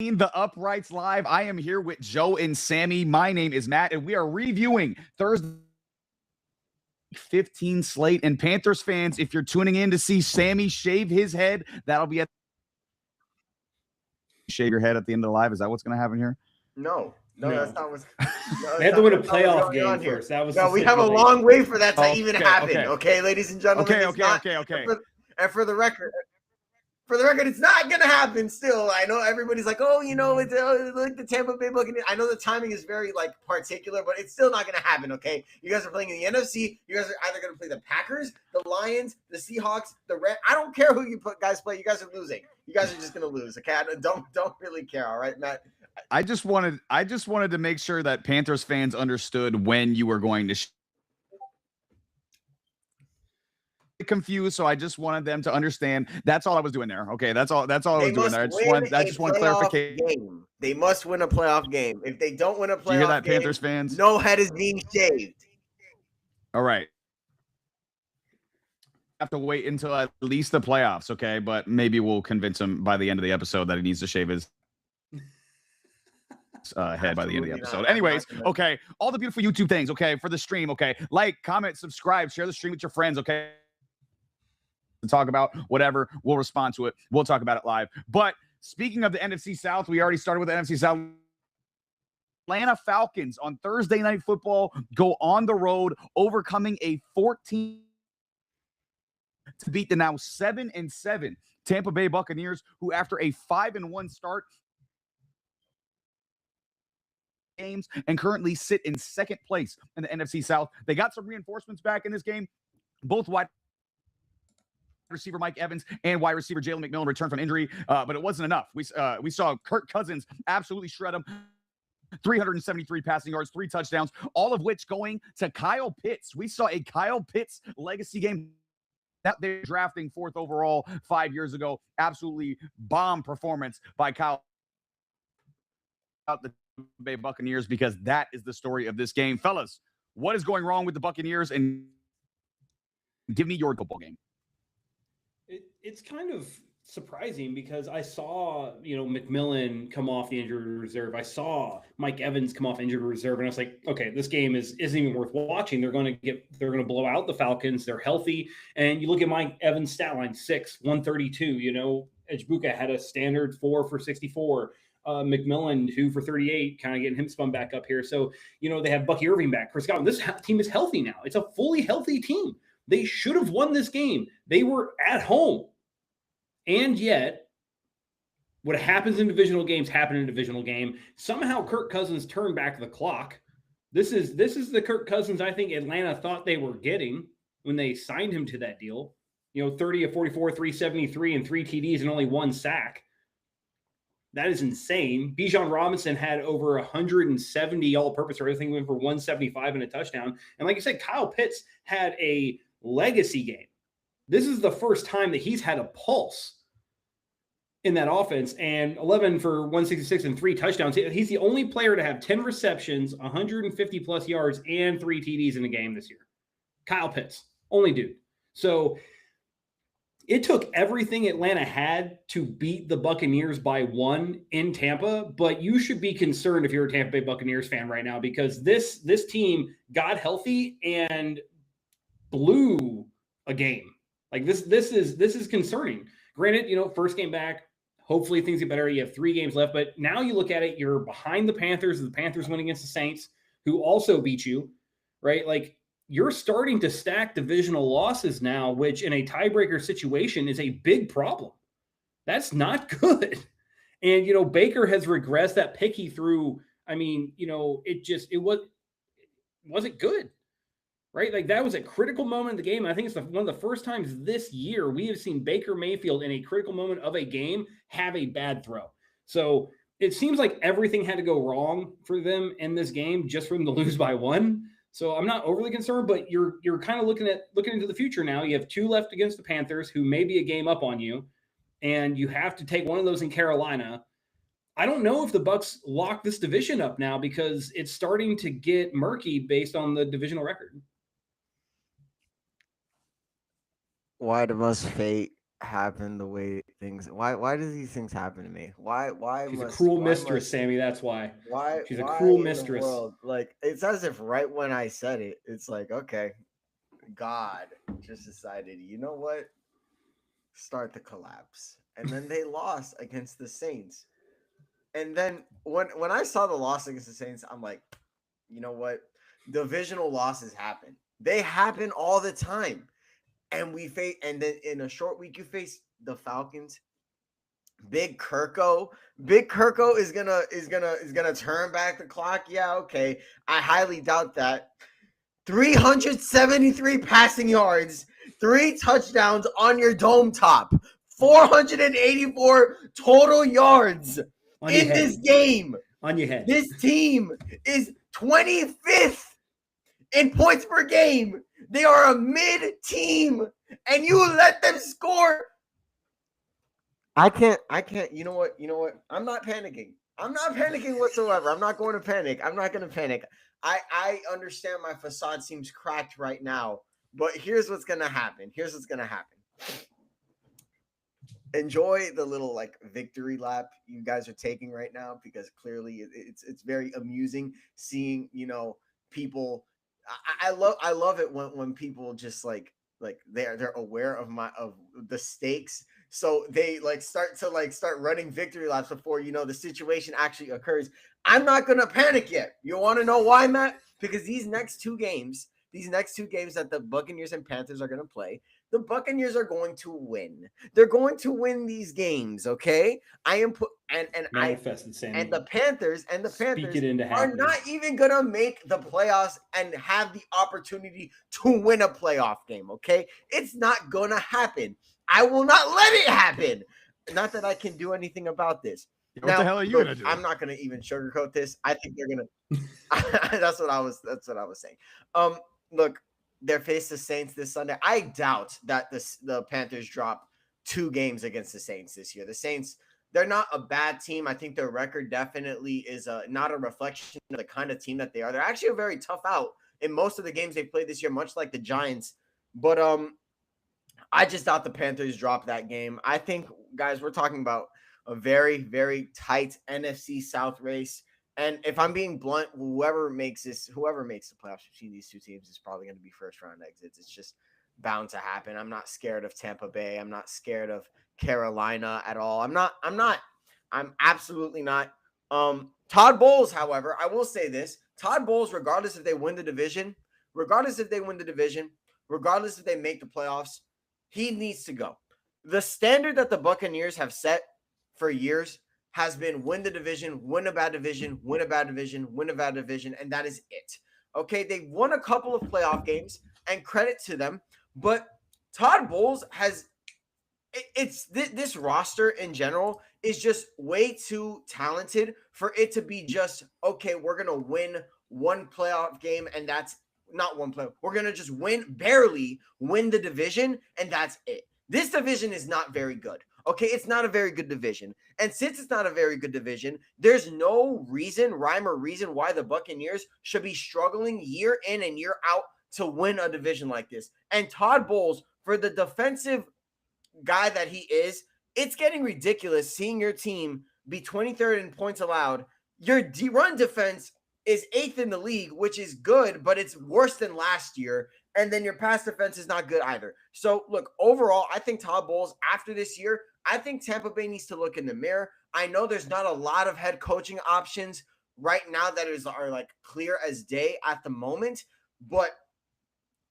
The Uprights Live. I am here with Joe and Sammy. My name is Matt, and we are reviewing Thursday 15 slate. And Panthers fans, if you're tuning in to see Sammy shave his head, that'll be at shave your head at the end of the live. Is that what's going to happen here? No, that's not what's. No, they have to win a playoff game first. That was we have a long way for that to even happen. Okay, ladies and gentlemen. Okay. And for the record, it's not going to happen still. I know everybody's like, oh, it's like the Tampa Bay Buccaneers. I know the timing is very, particular, but it's still not going to happen, okay? You guys are playing in the NFC. You guys are either going to play the Packers, the Lions, the Seahawks, the Reds. I don't care who you guys play. You guys are losing. You guys are just going to lose, okay? I don't really care, all right, Matt? I just wanted to make sure that Panthers fans understood when you were going to confused, so I just wanted them to understand. That's all I was doing there. Okay, that's all I was doing there. I just want clarification. They must win a playoff game. If they don't win a playoff game, you hear that, Panthers fans? No head is being shaved. All right. Have to wait until at least the playoffs, okay? But maybe we'll convince him by the end of the episode that he needs to shave his head by the end of the episode. Anyways, okay, all the beautiful YouTube things, okay, for the stream, okay? Like, comment, subscribe, share the stream with your friends, okay? To talk about whatever, we'll respond to it. We'll talk about it live. But speaking of the NFC South, we already started with the NFC South. Atlanta Falcons on Thursday Night Football go on the road, overcoming a 14 to beat the now 7-7 Tampa Bay Buccaneers, who after a 5-1 start games and currently sit in second place in the NFC South. They got some reinforcements back in this game. Both wide receiver Mike Evans and wide receiver Jalen McMillan returned from injury, but it wasn't enough. We saw Kirk Cousins absolutely shred him. 373 passing yards, 3 touchdowns, all of which going to Kyle Pitts. We saw a Kyle Pitts legacy game that they're drafting 4th overall 5 years ago. Absolutely bomb performance by Kyle out the Bay Buccaneers, because that is the story of this game. Fellas, what is going wrong with the Buccaneers? And give me your football game. It's kind of surprising because I saw, McMillan come off the injured reserve. I saw Mike Evans come off injured reserve, and I was like, okay, this game isn't even worth watching. They're going to blow out the Falcons. They're healthy, and you look at Mike Evans' stat line: 6, 132. Ejbuka had a standard 4 for 64. McMillan 2 for 38, kind of getting him spun back up here. So they have Bucky Irving back. Chris Godwin. This team is healthy now. It's a fully healthy team. They should have won this game. They were at home. And yet, what happens in divisional games happen in a divisional game. Somehow Kirk Cousins turned back the clock. This is the Kirk Cousins I think Atlanta thought they were getting when they signed him to that deal. 30 of 44, 373, and 3 TDs and only 1 sack. That is insane. Bijan Robinson had over 170 all-purpose, or I think went for 175 and a touchdown. And like I said, Kyle Pitts had a legacy game. This is the first time that he's had a pulse in that offense, and 11 for 166 and 3 touchdowns. He's the only player to have 10 receptions, 150-plus yards, and 3 TDs in a game this year. Kyle Pitts, only dude. So it took everything Atlanta had to beat the Buccaneers by 1 in Tampa, but you should be concerned if you're a Tampa Bay Buccaneers fan right now, because this team got healthy and blew a game. Like this is concerning. Granted, first game back, hopefully things get better. You have 3 games left, but now you look at it, you're behind the Panthers. The Panthers win against the Saints, who also beat you, right? Like, you're starting to stack divisional losses now, which in a tiebreaker situation is a big problem. That's not good. And, Baker has regressed. That pick he threw, it wasn't good, right? Like, that was a critical moment in the game. I think it's one of the first times this year we have seen Baker Mayfield in a critical moment of a game have a bad throw. So it seems like everything had to go wrong for them in this game just for them to lose by 1. So I'm not overly concerned, but you're kind of looking into the future now. You have 2 left against the Panthers, who may be a game up on you, and you have to take one of those in Carolina. I don't know if the Bucs lock this division up now, because it's starting to get murky based on the divisional record. Why must fate happen the way things? Why do these things happen to me? She's a cruel mistress, must Sammy. That's why. She's a why cruel in the mistress. world? Like it's as if right when I said it, it's like okay, God just decided, you know what? Start the collapse, and then they lost against the Saints. And then when I saw the loss against the Saints, I'm like, you know what? Divisional losses happen. They happen all the time. And we face, and then in a short week, you face the Falcons. Big Kirko. Big Kirko is gonna turn back the clock. Yeah, okay. I highly doubt that. 373 passing yards, 3 touchdowns on your dome top, 484 total yards On your in head. this game. On your head. This team is 25th in points per game. They are a mid team, and you let them score. I can't. You know what? I'm not panicking. I'm not panicking whatsoever. I'm not going to panic. I'm not going to panic. I understand my facade seems cracked right now, but here's what's going to happen. Enjoy the little like victory lap you guys are taking right now, because clearly it's very amusing seeing, people. I love it when people just like they're aware of the stakes, so they start running victory laps before the situation actually occurs. I'm not gonna panic yet. You want to know why, Matt? Because these next two games that the Buccaneers and Panthers are gonna play, the Buccaneers are going to win. They're going to win these games, okay? I am put and Manifested, Sammy. and the Panthers Speak it into are happening. not even gonna make the playoffs and have the opportunity to win a playoff game, okay? It's not gonna happen. I will not let it happen. Not that I can do anything about this. What the hell are you gonna do? I'm not gonna even sugarcoat this. I think they're gonna. That's what I was saying. Look, they face the Saints this Sunday. I doubt that the Panthers drop 2 games against the Saints this year. The Saints, they're not a bad team. I think their record definitely is not a reflection of the kind of team that they are. They're actually a very tough out in most of the games they played this year, much like the Giants. But I just doubt the Panthers drop that game. I think, guys, we're talking about a very, very tight NFC South race. And if I'm being blunt, whoever makes the playoffs between these two teams is probably going to be first round exits. It's just bound to happen. I'm not scared of Tampa Bay. I'm not scared of Carolina at all. I'm absolutely not. Todd Bowles, however, I will say this. Todd Bowles, regardless if they win the division, regardless if they make the playoffs, he needs to go. The standard that the Buccaneers have set for years has been win the division, win a bad division, win a bad division, win a bad division, and that is it. Okay, they've won a couple of playoff games, and credit to them, but Todd Bowles this roster in general is just way too talented for it to be just, okay, we're going to win one playoff game, and that's not one playoff. We're going to just barely win the division, and that's it. This division is not very good. Okay, it's not a very good division. And since it's not a very good division, there's no rhyme or reason why the Buccaneers should be struggling year in and year out to win a division like this. And Todd Bowles, for the defensive guy that he is, it's getting ridiculous seeing your team be 23rd in points allowed. Your run defense is 8th in the league, which is good, but it's worse than last year. And then your pass defense is not good either. So, look, overall, I think Todd Bowles, after this year, I think Tampa Bay needs to look in the mirror. I know there's not a lot of head coaching options right now that are like clear as day at the moment, but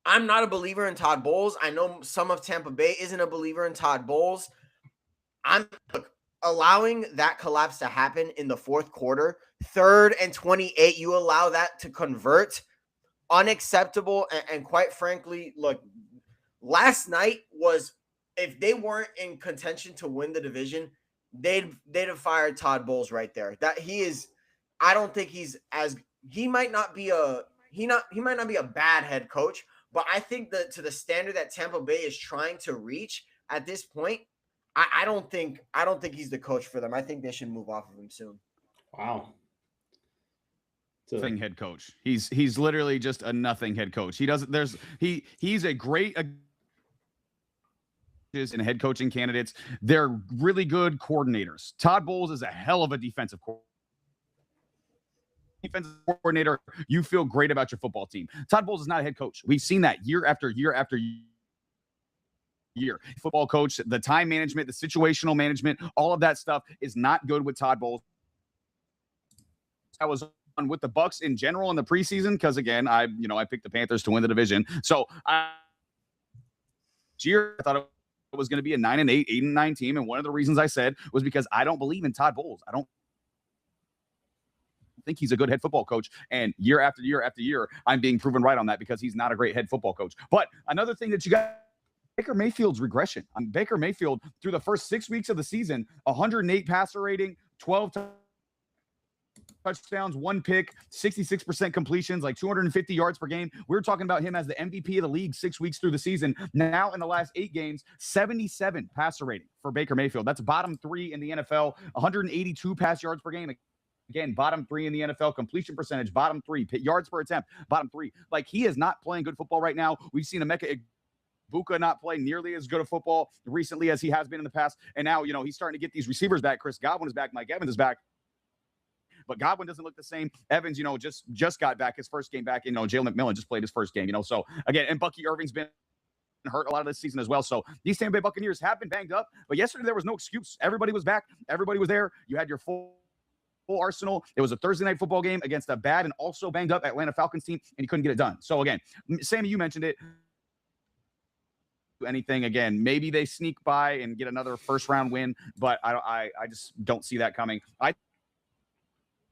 I'm not a believer in Todd Bowles. I know some of Tampa Bay isn't a believer in Todd Bowles. Allowing that collapse to happen in the fourth quarter, 3rd and 28, you allow that to convert. Unacceptable. And quite frankly, look, last night was, if they weren't in contention to win the division, they'd have fired Todd Bowles right there. I don't think he might not be a bad head coach, but I think that to the standard that Tampa Bay is trying to reach at this point, I don't think he's the coach for them. I think they should move off of him soon. Wow. Nothing head coach. He's literally just a nothing head coach. He's a great and head coaching candidates. They're really good coordinators. Todd Bowles is a hell of a defensive coordinator. You feel great about your football team. Todd Bowles is not a head coach. We've seen that year after year after year. Football coach, the time management, the situational management, all of that stuff is not good with Todd Bowles. I was on with the Bucs in general in the preseason because, again, I picked the Panthers to win the division. So year I thought it was going to be a 9-8, 8-9 team, and one of the reasons I said was because I don't believe in Todd Bowles. I don't think he's a good head football coach, and year after year after year, I'm being proven right on that because he's not a great head football coach. But another thing that you got, Baker Mayfield's regression. Baker Mayfield, through the first 6 weeks of the season, 108 passer rating, 12 touchdowns, 1 pick, 66% completions, like 250 yards per game. We were talking about him as the MVP of the league 6 weeks through the season. Now, in the last 8 games, 77 passer rating for Baker Mayfield. That's bottom 3 in the NFL, 182 pass yards per game. Again, bottom 3 in the NFL, completion percentage, bottom 3, yards per attempt, bottom 3. Like, he is not playing good football right now. We've seen Emeka Buka not play nearly as good of football recently as he has been in the past. And now, he's starting to get these receivers back. Chris Godwin is back. Mike Evans is back. But Godwin doesn't look the same. Evans, just got back his first game back. Jalen McMillan just played his first game, So, again, and Bucky Irving's been hurt a lot of this season as well. So these Tampa Bay Buccaneers have been banged up. But yesterday there was no excuse. Everybody was back. Everybody was there. You had your full arsenal. It was a Thursday night football game against a bad and also banged up Atlanta Falcons team, and you couldn't get it done. So, again, Sammy, you mentioned it. Anything again, maybe they sneak by and get another first round win, but I just don't see that coming. I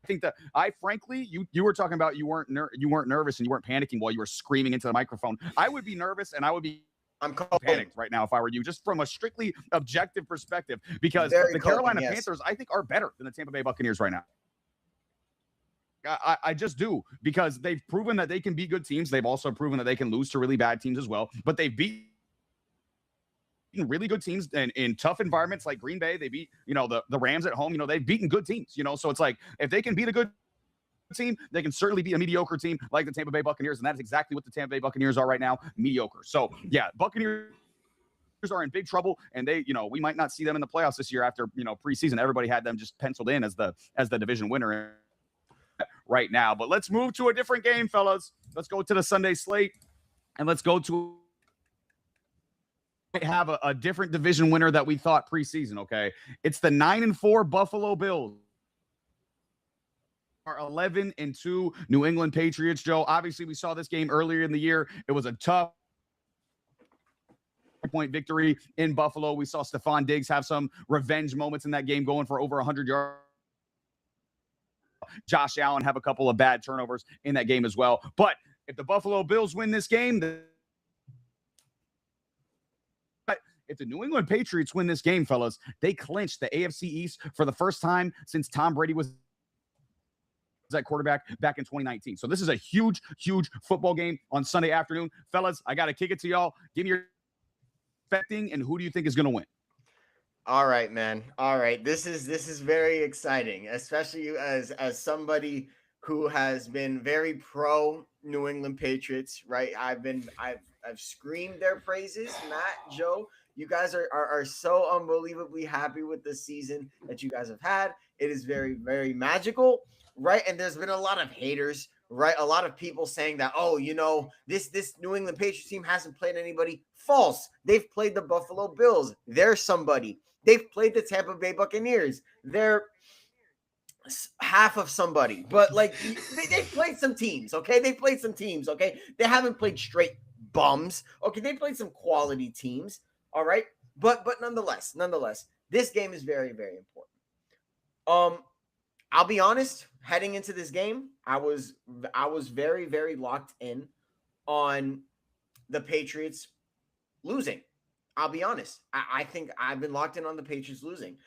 think that frankly, you were talking about you weren't nervous and you weren't panicking while you were screaming into the microphone. I would be nervous and I'm panicked right now if I were you, just from a strictly objective perspective, because the Carolina Panthers, I think, are better than the Tampa Bay Buccaneers right now. I just do, because they've proven that they can be good teams. They've also proven that they can lose to really bad teams as well, but they've beaten really good teams in tough environments like Green Bay. They beat, the Rams at home. They've beaten good teams, so it's like, if they can beat a good team, they can certainly be a mediocre team like the Tampa Bay Buccaneers, and that's exactly what the Tampa Bay Buccaneers are right now, mediocre. So, yeah, Buccaneers are in big trouble, and they, we might not see them in the playoffs this year after, preseason. Everybody had them just penciled in as the division winner right now. But let's move to a different game, fellas. Let's go to the Sunday slate, and let's go to have a different division winner that we thought preseason. Okay, it's the 9-4 Buffalo Bills, our 11-2 New England Patriots. Joe, obviously we saw this game earlier in the year. It was a tough point victory in Buffalo. We saw Stephon Diggs have some revenge moments in that game, going for over 100 yards. Josh Allen have a couple of bad turnovers in that game as well. But if the Buffalo Bills win this game, if the New England Patriots win this game, fellas, they clinched the AFC East for the first time since Tom Brady was at quarterback back in 2019. So this is a huge, huge football game on Sunday afternoon. Fellas, I got to kick it to y'all. Give me your expecting, and who do you think is going to win? All right, man. All right. This is very exciting, especially as somebody who has been very pro New England Patriots, right? I've screamed their praises. Matt, Joe, you guys are so unbelievably happy with the season that you guys have had. It is very, very magical, right? And there's been a lot of haters, right? A lot of people saying that, this New England Patriots team hasn't played anybody. False. They've played the Buffalo Bills. They're somebody. They've played the Tampa Bay Buccaneers. They're half of somebody. But, they've played some teams, okay? They played some teams, okay? They haven't played straight bums. Okay, they played some quality teams, all right? But nonetheless, this game is very, very important. I'll be honest, heading into this game, I was very, very locked in on the Patriots losing. I'll be honest. I think I've been locked in on the Patriots losing.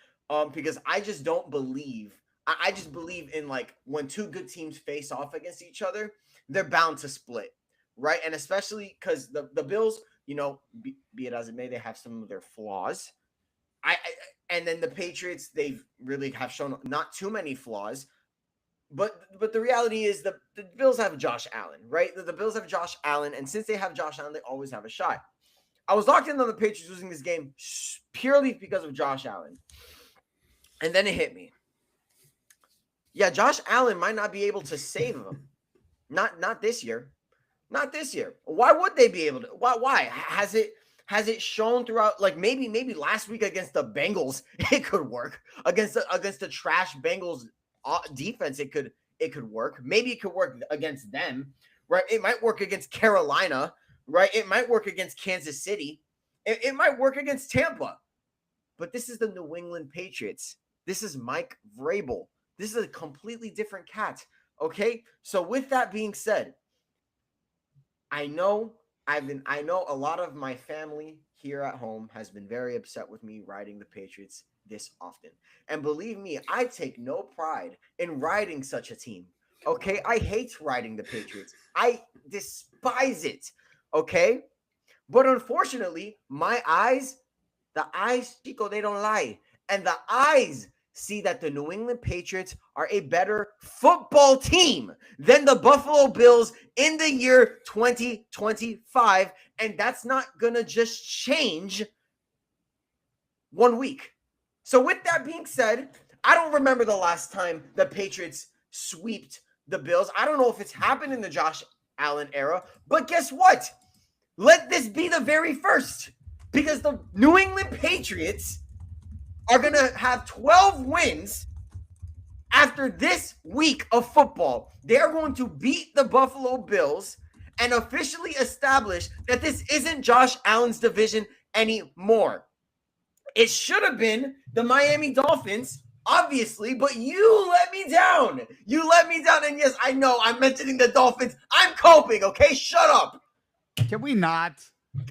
Because I just don't believe. I just believe in, when two good teams face off against each other, they're bound to split, right? And especially because the Bills, be it as it may, they have some of their flaws. And then the Patriots, they've really have shown not too many flaws. But the reality is the Bills have Josh Allen, right? The Bills have Josh Allen, and since they have Josh Allen, they always have a shot. I was locked in on the Patriots losing this game purely because of Josh Allen. And then it hit me. Yeah, Josh Allen might not be able to save them. Not this year. Not this year. Why would they be able to? Why? Has it shown throughout, like maybe last week against the Bengals, it could work. Against the trash Bengals defense, it could work. Maybe it could work against them, right? It might work against Carolina, right? It might work against Kansas City. It might work against Tampa. But this is the New England Patriots. This is Mike Vrabel. This is a completely different cat. Okay? So with that being said, I know a lot of my family here at home has been very upset with me riding the Patriots this often. And believe me, I take no pride in riding such a team. Okay? I hate riding the Patriots. I despise it. Okay? But unfortunately, the eyes, Chico, they don't lie. And the eyes see that the New England Patriots are a better football team than the Buffalo Bills in the year 2025. And that's not going to just change 1 week. So with that being said, I don't remember the last time the Patriots sweeped the Bills. I don't know if it's happened in the Josh Allen era, but guess what? Let this be the very first, because the New England Patriots are going to have 12 wins after this week of football. They are going to beat the Buffalo Bills and officially establish that this isn't Josh Allen's division anymore. It should have been the Miami Dolphins, obviously, but you let me down. You let me down. And yes, I know I'm mentioning the Dolphins. I'm coping, okay? Shut up. Can we not?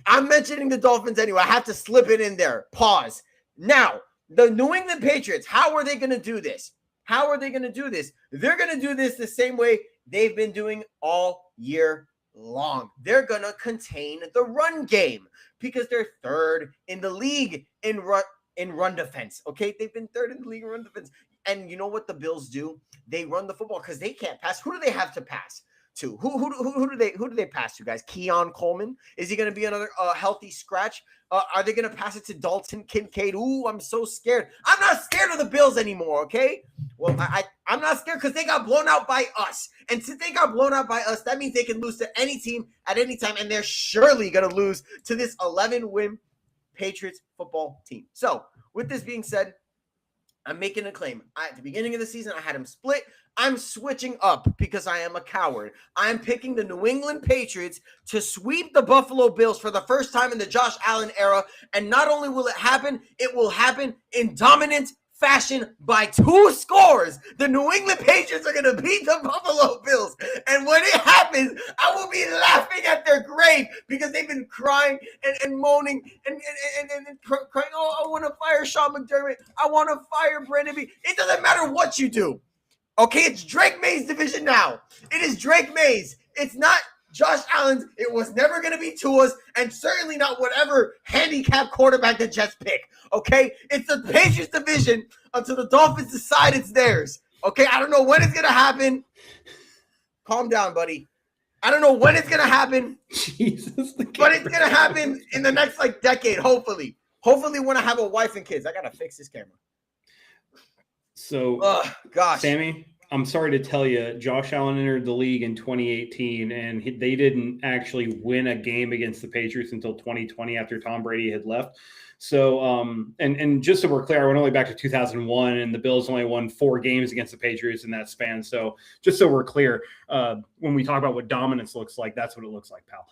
I'm mentioning the Dolphins anyway. I have to slip it in there. Pause. Now, the New England Patriots, how are they going to do this? How are they going to do this? They're going to do this the same way they've been doing all year long. They're going to contain the run game because they're third in the league in run defense. Okay, they've been third in the league in run defense. And you know what the Bills do? They run the football because they can't pass. Who do they have to pass to? Who do they pass to, guys? Keon Coleman? Is he going to be another healthy scratch? Are they going to pass it to Dalton Kincaid? Ooh, I'm so scared. I'm not scared of the Bills anymore, okay? Well, I'm not scared because they got blown out by us. And since they got blown out by us, that means they can lose to any team at any time, and they're surely going to lose to this 11-win Patriots football team. So, with this being said, I'm making a claim. At the beginning of the season, I had him split. I'm switching up because I am a coward. I'm picking the New England Patriots to sweep the Buffalo Bills for the first time in the Josh Allen era. And not only will it will happen in dominant fashion by 2 scores. The New England Patriots are going to beat the Buffalo Bills. And when it happens, I will be laughing at their grave because they've been crying and moaning and crying, oh, I want to fire Sean McDermott. I want to fire Brandon B. It doesn't matter what you do. Okay, it's Drake May's division now. It is Drake May's. It's not Josh Allen's. It was never going to be Tua's, and certainly not whatever handicap quarterback the Jets pick. Okay, it's the Patriots division until the Dolphins decide it's theirs. Okay, I don't know when it's going to happen. Calm down, buddy. I don't know when it's going to happen. Jesus, but it's going to happen in the next decade, hopefully. Hopefully when I have a wife and kids. I got to fix this camera. So, gosh, Sammy, I'm sorry to tell you, Josh Allen entered the league in 2018, and they didn't actually win a game against the Patriots until 2020 after Tom Brady had left. So, and just so we're clear, I went only back to 2001, and the Bills only won 4 games against the Patriots in that span. So, just so we're clear, when we talk about what dominance looks like, that's what it looks like, pal.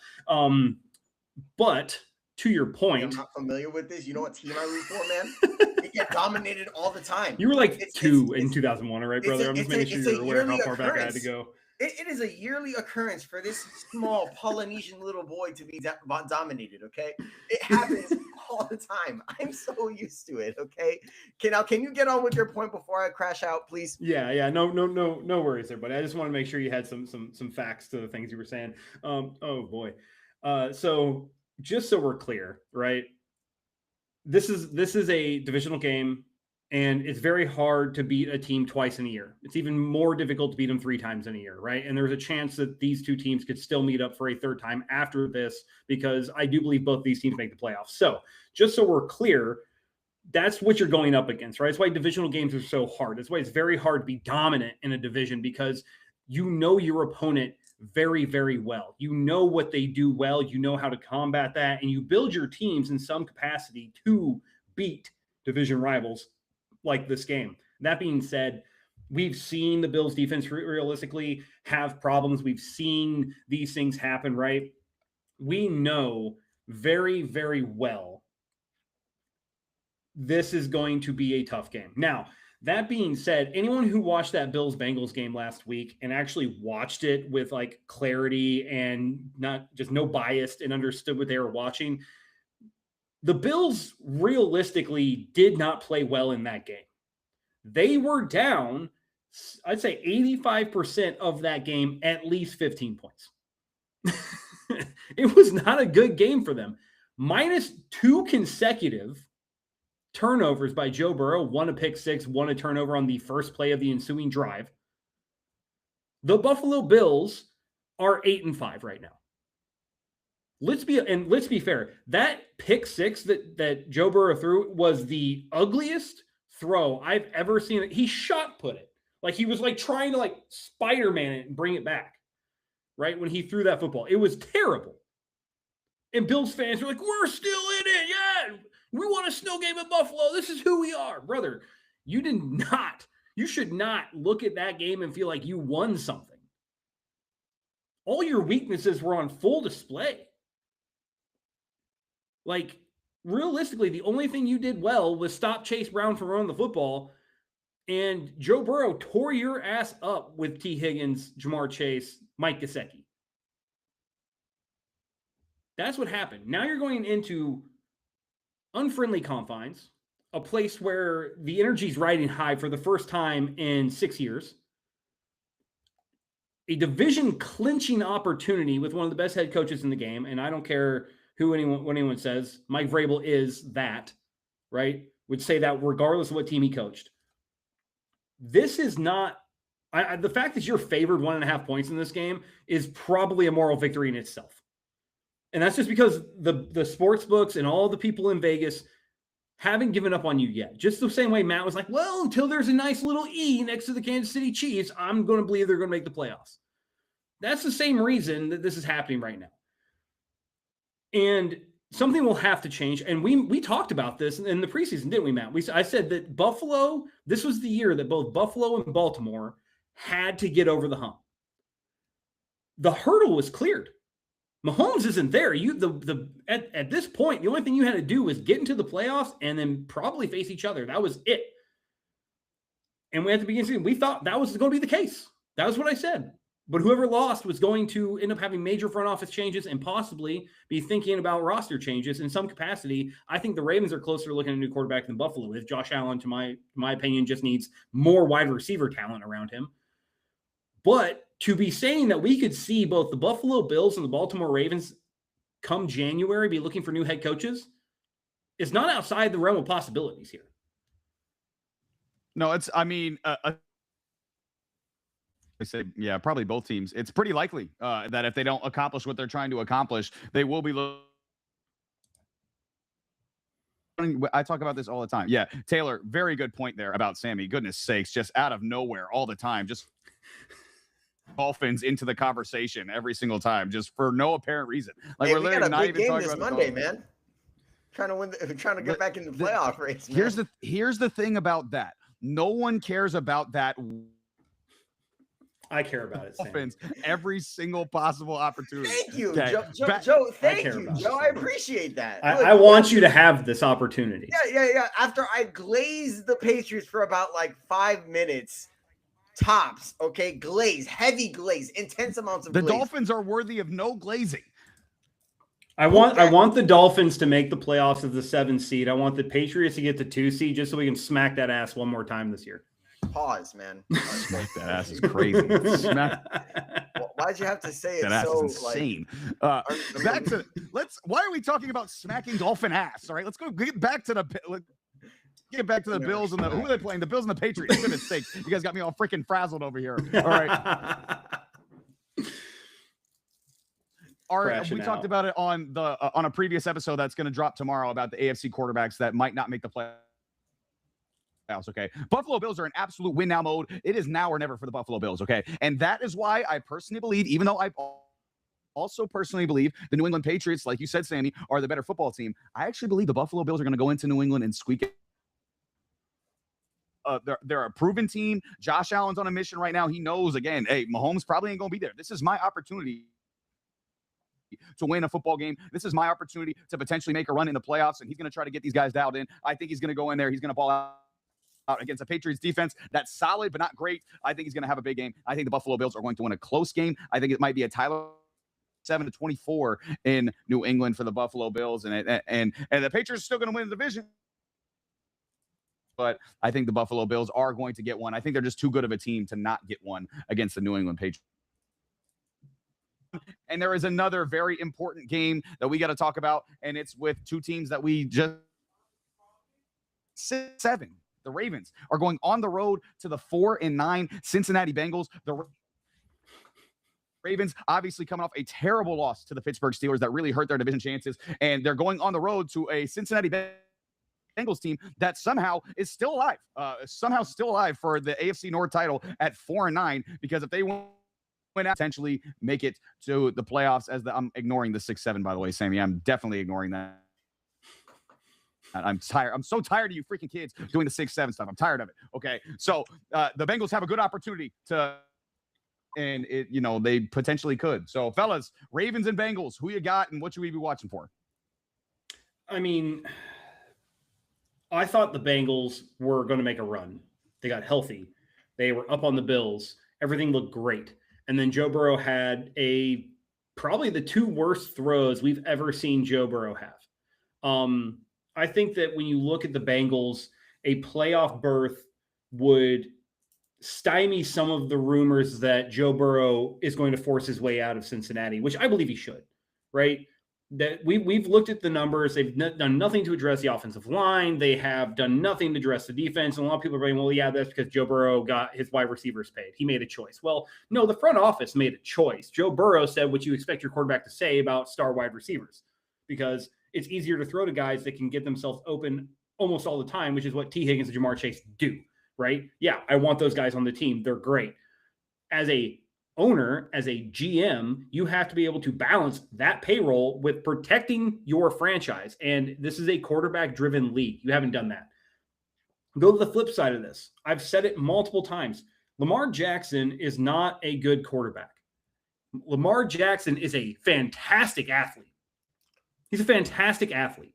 But to your point, I'm not familiar with this. You know what team I root for, man? They get dominated all the time. You were like two in 2001, right, brother? I'm just making sure you're aware of how far back I had to go. It is a yearly occurrence for this small Polynesian little boy to be dominated, okay? It happens all the time. I'm so used to it, okay? Can you get on with your point before I crash out, please? Yeah. No worries there, buddy. I just want to make sure you had some facts to the things you were saying. Oh boy. So just so we're clear, right? This is a divisional game. And it's very hard to beat a team twice in a year. It's even more difficult to beat them 3 times in a year, right? And there's a chance that these two teams could still meet up for a third time after this, because I do believe both these teams make the playoffs. So just so we're clear, that's what you're going up against, right? That's why divisional games are so hard. That's why it's very hard to be dominant in a division, because you know your opponent very, very well. You know what they do well. You know how to combat that, and you build your teams in some capacity to beat division rivals like this game. That being said, we've seen the Bills defense realistically have problems. We've seen these things happen, right? We know very, very well this is going to be a tough game. Now, that being said, anyone who watched that Bills-Bengals game last week and actually watched it with like clarity and not just no bias and understood what they were watching, the Bills realistically did not play well in that game. They were down, I'd say 85% of that game, at least 15 points. It was not a good game for them. Minus 2 consecutive turnovers by Joe Burrow, 1 a pick six, 1 a turnover on the first play of the ensuing drive. The Buffalo Bills are 8-5 right now. Let's be fair. That pick six that Joe Burrow threw was the ugliest throw I've ever seen. He shot put it. Like he was like trying to like Spider-Man it and bring it back. Right? When he threw that football. It was terrible. And Bills fans were like, we're still in it. Yeah. We want a snow game at Buffalo. This is who we are. Brother, you should not look at that game and feel like you won something. All your weaknesses were on full display. Like, realistically, the only thing you did well was stop Chase Brown from running the football, and Joe Burrow tore your ass up with T. Higgins, Jamar Chase, Mike Gesicki. That's what happened. Now you're going into unfriendly confines, a place where the energy's riding high for the first time in 6 years, a division clinching opportunity with one of the best head coaches in the game, and I don't care what anyone says, Mike Vrabel is that, right? Would say that regardless of what team he coached. This is not the fact that you're favored 1.5 points in this game is probably a moral victory in itself. And that's just because the sports books and all the people in Vegas haven't given up on you yet. Just the same way Matt was like, well, until there's a nice little E next to the Kansas City Chiefs, I'm going to believe they're going to make the playoffs. That's the same reason that this is happening right now. And something will have to change. And we talked about this in the preseason, didn't we, Matt? I said that Buffalo, this was the year that both Buffalo and Baltimore had to get over the hump. The hurdle was cleared. Mahomes isn't there. At this point, the only thing you had to do was get into the playoffs and then probably face each other. That was it. And at the beginning of the season, we thought that was going to be the case. That was what I said. But whoever lost was going to end up having major front office changes and possibly be thinking about roster changes in some capacity. I think the Ravens are closer to looking at a new quarterback than Buffalo is. Josh Allen, to my opinion, just needs more wide receiver talent around him. But to be saying that we could see both the Buffalo Bills and the Baltimore Ravens come January be looking for new head coaches is not outside the realm of possibilities here. No, I say, yeah, probably both teams. It's pretty likely that if they don't accomplish what they're trying to accomplish, they will be I talk about this all the time. Yeah, Taylor, very good point there about Sammy. Goodness sakes, just out of nowhere all the time. Just Dolphins into the conversation every single time, just for no apparent reason. Like, we're literally not even talking about Monday, man. Trying to get back in the playoff race. Man. Here's the thing about that. No one cares about that. I care about it. Dolphins every single possible opportunity. Thank you, okay. Joe. Thank you, Joe. I appreciate that. I want you to have this opportunity. Yeah. After I glazed the Patriots for about like 5 minutes, tops. Okay, heavy glaze, intense amounts of. The glaze. Dolphins are worthy of no glazing. I want the Dolphins to make the playoffs as the 7th seed. I want the Patriots to get the 2 seed just so we can smack that ass one more time this year. Pause, man. Smack that ass is crazy. Why'd you have to say it that ass so is insane? Back to why are we talking about smacking Dolphin ass? All right, let's go get back to the get back to the Bills and who are they playing? The Bills and the Patriots. For goodness sakes, you guys got me all freaking frazzled over here. All right. We talked about it on a previous episode that's going to drop tomorrow about the AFC quarterbacks that might not make the playoffs. Okay, Buffalo Bills are in absolute win now mode. It is now or never for the Buffalo Bills. Okay, and that is why I personally believe, even though I also personally believe the New England Patriots, like you said, Sammy, are the better football team, I actually believe the Buffalo Bills are going to go into New England and squeak it. They're a proven team. Josh Allen's on a mission right now. He knows, again, hey, Mahomes probably ain't going to be there. This is my opportunity to win a football game. This is my opportunity to potentially make a run in the playoffs, and he's going to try to get these guys dialed in. I think he's going to go in there. He's going to ball out against a Patriots defense that's solid but not great. I think he's going to have a big game. I think the Buffalo Bills are going to win a close game. I think it might be a Tyler 7-24 in New England for the Buffalo Bills, and the Patriots are still going to win the division. But I think the Buffalo Bills are going to get one. I think they're just too good of a team to not get one against the New England Patriots. And there is another very important game that we got to talk about, and it's with two teams that we just 6-7. The Ravens are going on the road to the 4-9 Cincinnati Bengals. The Ravens obviously coming off a terrible loss to the Pittsburgh Steelers that really hurt their division chances, and they're going on the road to a Cincinnati Bengals team that somehow is still alive, for the AFC North title at 4-9, because if they win out, potentially make it to the playoffs. I'm ignoring the 6-7, by the way, Sammy. I'm definitely ignoring that. I'm tired. I'm so tired of you freaking kids doing the 6-7 stuff. I'm tired of it. Okay. So the Bengals have a good opportunity and they potentially could. So fellas, Ravens and Bengals, who you got and what should we be watching for? I mean, I thought the Bengals were going to make a run. They got healthy. They were up on the Bills. Everything looked great. And then Joe Burrow had probably the two worst throws we've ever seen Joe Burrow have. I think that when you look at the Bengals, a playoff berth would stymie some of the rumors that Joe Burrow is going to force his way out of Cincinnati, which I believe he should, right? That we've looked at the numbers. They've done nothing to address the offensive line. They have done nothing to address the defense. And a lot of people are saying, well, yeah, that's because Joe Burrow got his wide receivers paid. He made a choice. Well, no, the front office made a choice. Joe Burrow said what you expect your quarterback to say about star wide receivers, because it's easier to throw to guys that can get themselves open almost all the time, which is what T. Higgins and Jamar Chase do, right? Yeah, I want those guys on the team. They're great. As a owner, as a GM, you have to be able to balance that payroll with protecting your franchise. And this is a quarterback-driven league. You haven't done that. Go to the flip side of this. I've said it multiple times. Lamar Jackson is not a good quarterback. Lamar Jackson is a fantastic athlete. He's a fantastic athlete,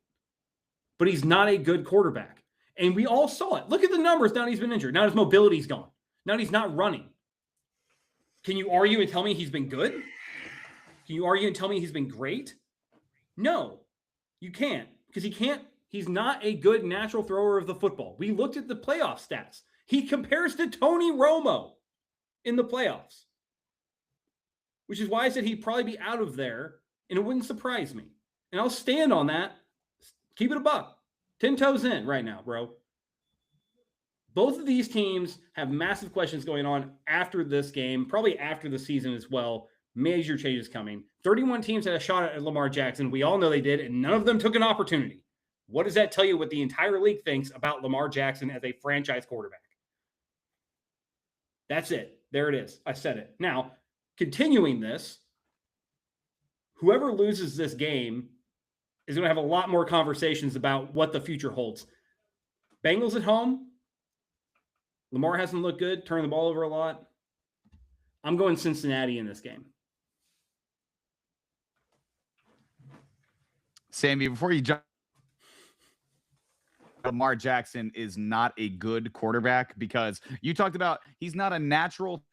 but he's not a good quarterback. And we all saw it. Look at the numbers now he's been injured. Now his mobility's gone. Now he's not running. Can you argue and tell me he's been good? Can you argue and tell me he's been great? No, you can't, because he's not a good natural thrower of the football. We looked at the playoff stats. He compares to Tony Romo in the playoffs, which is why I said he'd probably be out of there, and it wouldn't surprise me. And I'll stand on that. Keep it a buck. 10 toes in right now, bro. Both of these teams have massive questions going on after this game, probably after the season as well. Major changes coming. 31 teams had a shot at Lamar Jackson. We all know they did, and none of them took an opportunity. What does that tell you what the entire league thinks about Lamar Jackson as a franchise quarterback? That's it. There it is. I said it. Now, continuing this, whoever loses this game is going to have a lot more conversations about what the future holds. Bengals at home. Lamar hasn't looked good, turned the ball over a lot. I'm going Cincinnati in this game. Sammy, before you jump, Lamar Jackson is not a good quarterback, because you talked about he's not a natural.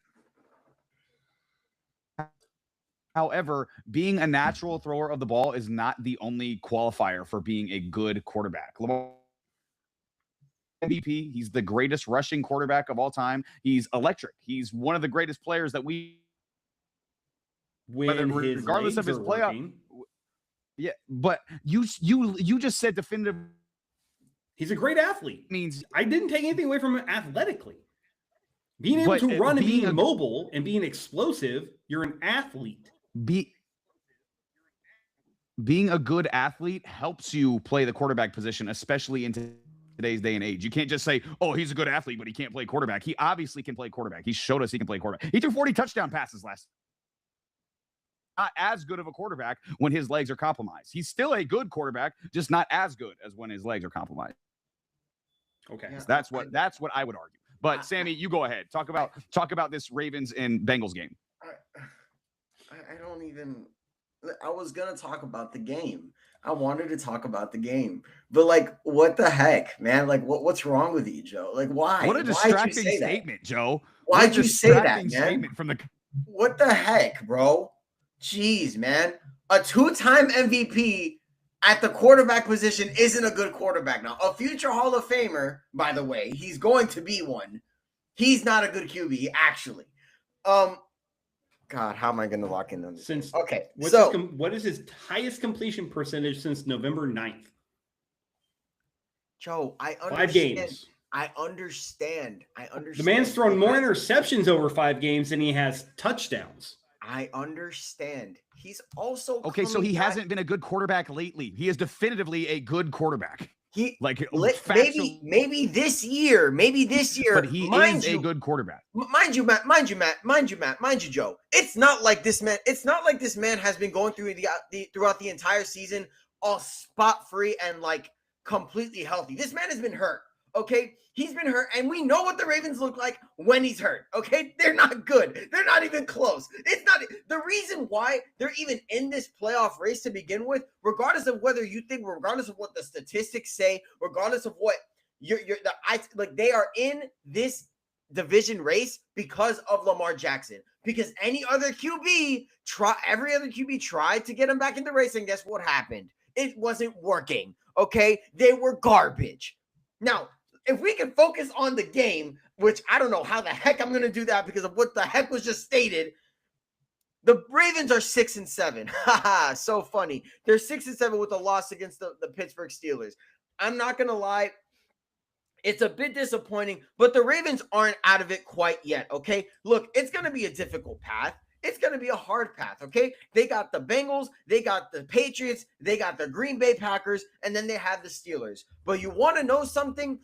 However, being a natural thrower of the ball is not the only qualifier for being a good quarterback. Lamar MVP, he's the greatest rushing quarterback of all time. He's electric. He's one of the greatest players that we, regardless of his playoff. Yeah, but you just said definitive. He's a great athlete. Means I didn't take anything away from him athletically. Being able to run and being mobile and being explosive, you're an athlete. Being a good athlete helps you play the quarterback position, especially in today's day and age. You can't just say, oh, he's a good athlete, but he can't play quarterback. He obviously can play quarterback. He showed us he can play quarterback. He threw 40 touchdown passes last. Not as good of a quarterback when his legs are compromised. He's still a good quarterback, just not as good as when his legs are compromised. Okay. Yeah, that's what I would argue. But Sammy, you go ahead. Talk about this Ravens and Bengals game. I don't even. I was gonna talk about the game. I wanted to talk about the game, but like, what the heck, man? Like, what's wrong with you, Joe? Like, why? What a distracting statement, Joe. Why'd you say that, man? Statement from the. What the heck, bro? Jeez, man. A 2-time MVP at the quarterback position isn't a good quarterback now. A future Hall of Famer, by the way, he's going to be one. He's not a good QB, actually. God, how am I going to lock in on this? Okay, what is his highest completion percentage since November 9th? Joe, I understand. 5 games. I understand. The man's thrown more interceptions over 5 games than he has touchdowns. I understand. He's also okay. So he hasn't been a good quarterback lately. He is definitively a good quarterback. Maybe this year, but he is a good quarterback. Mind you, Joe. It's not like this man has been going through throughout the entire season all spot free and like completely healthy. This man has been hurt. Okay, he's been hurt, and we know what the Ravens look like when he's hurt. Okay, they're not good. They're not even close. It's not the reason why they're even in this playoff race to begin with, regardless of whether you think, regardless of what the statistics say, regardless of what they are in this division race because of Lamar Jackson. Because every other QB tried to get him back in the race, and guess what happened? It wasn't working. Okay, they were garbage. Now, if we can focus on the game, which I don't know how the heck I'm going to do that because of what the heck was just stated. The Ravens are 6-7. Haha, so funny. They're 6-7 with a loss against the Pittsburgh Steelers. I'm not going to lie. It's a bit disappointing, but the Ravens aren't out of it quite yet, okay? Look, it's going to be a difficult path. It's going to be a hard path, okay? They got the Bengals, they got the Patriots, they got the Green Bay Packers, and then they have the Steelers. But you want to know something?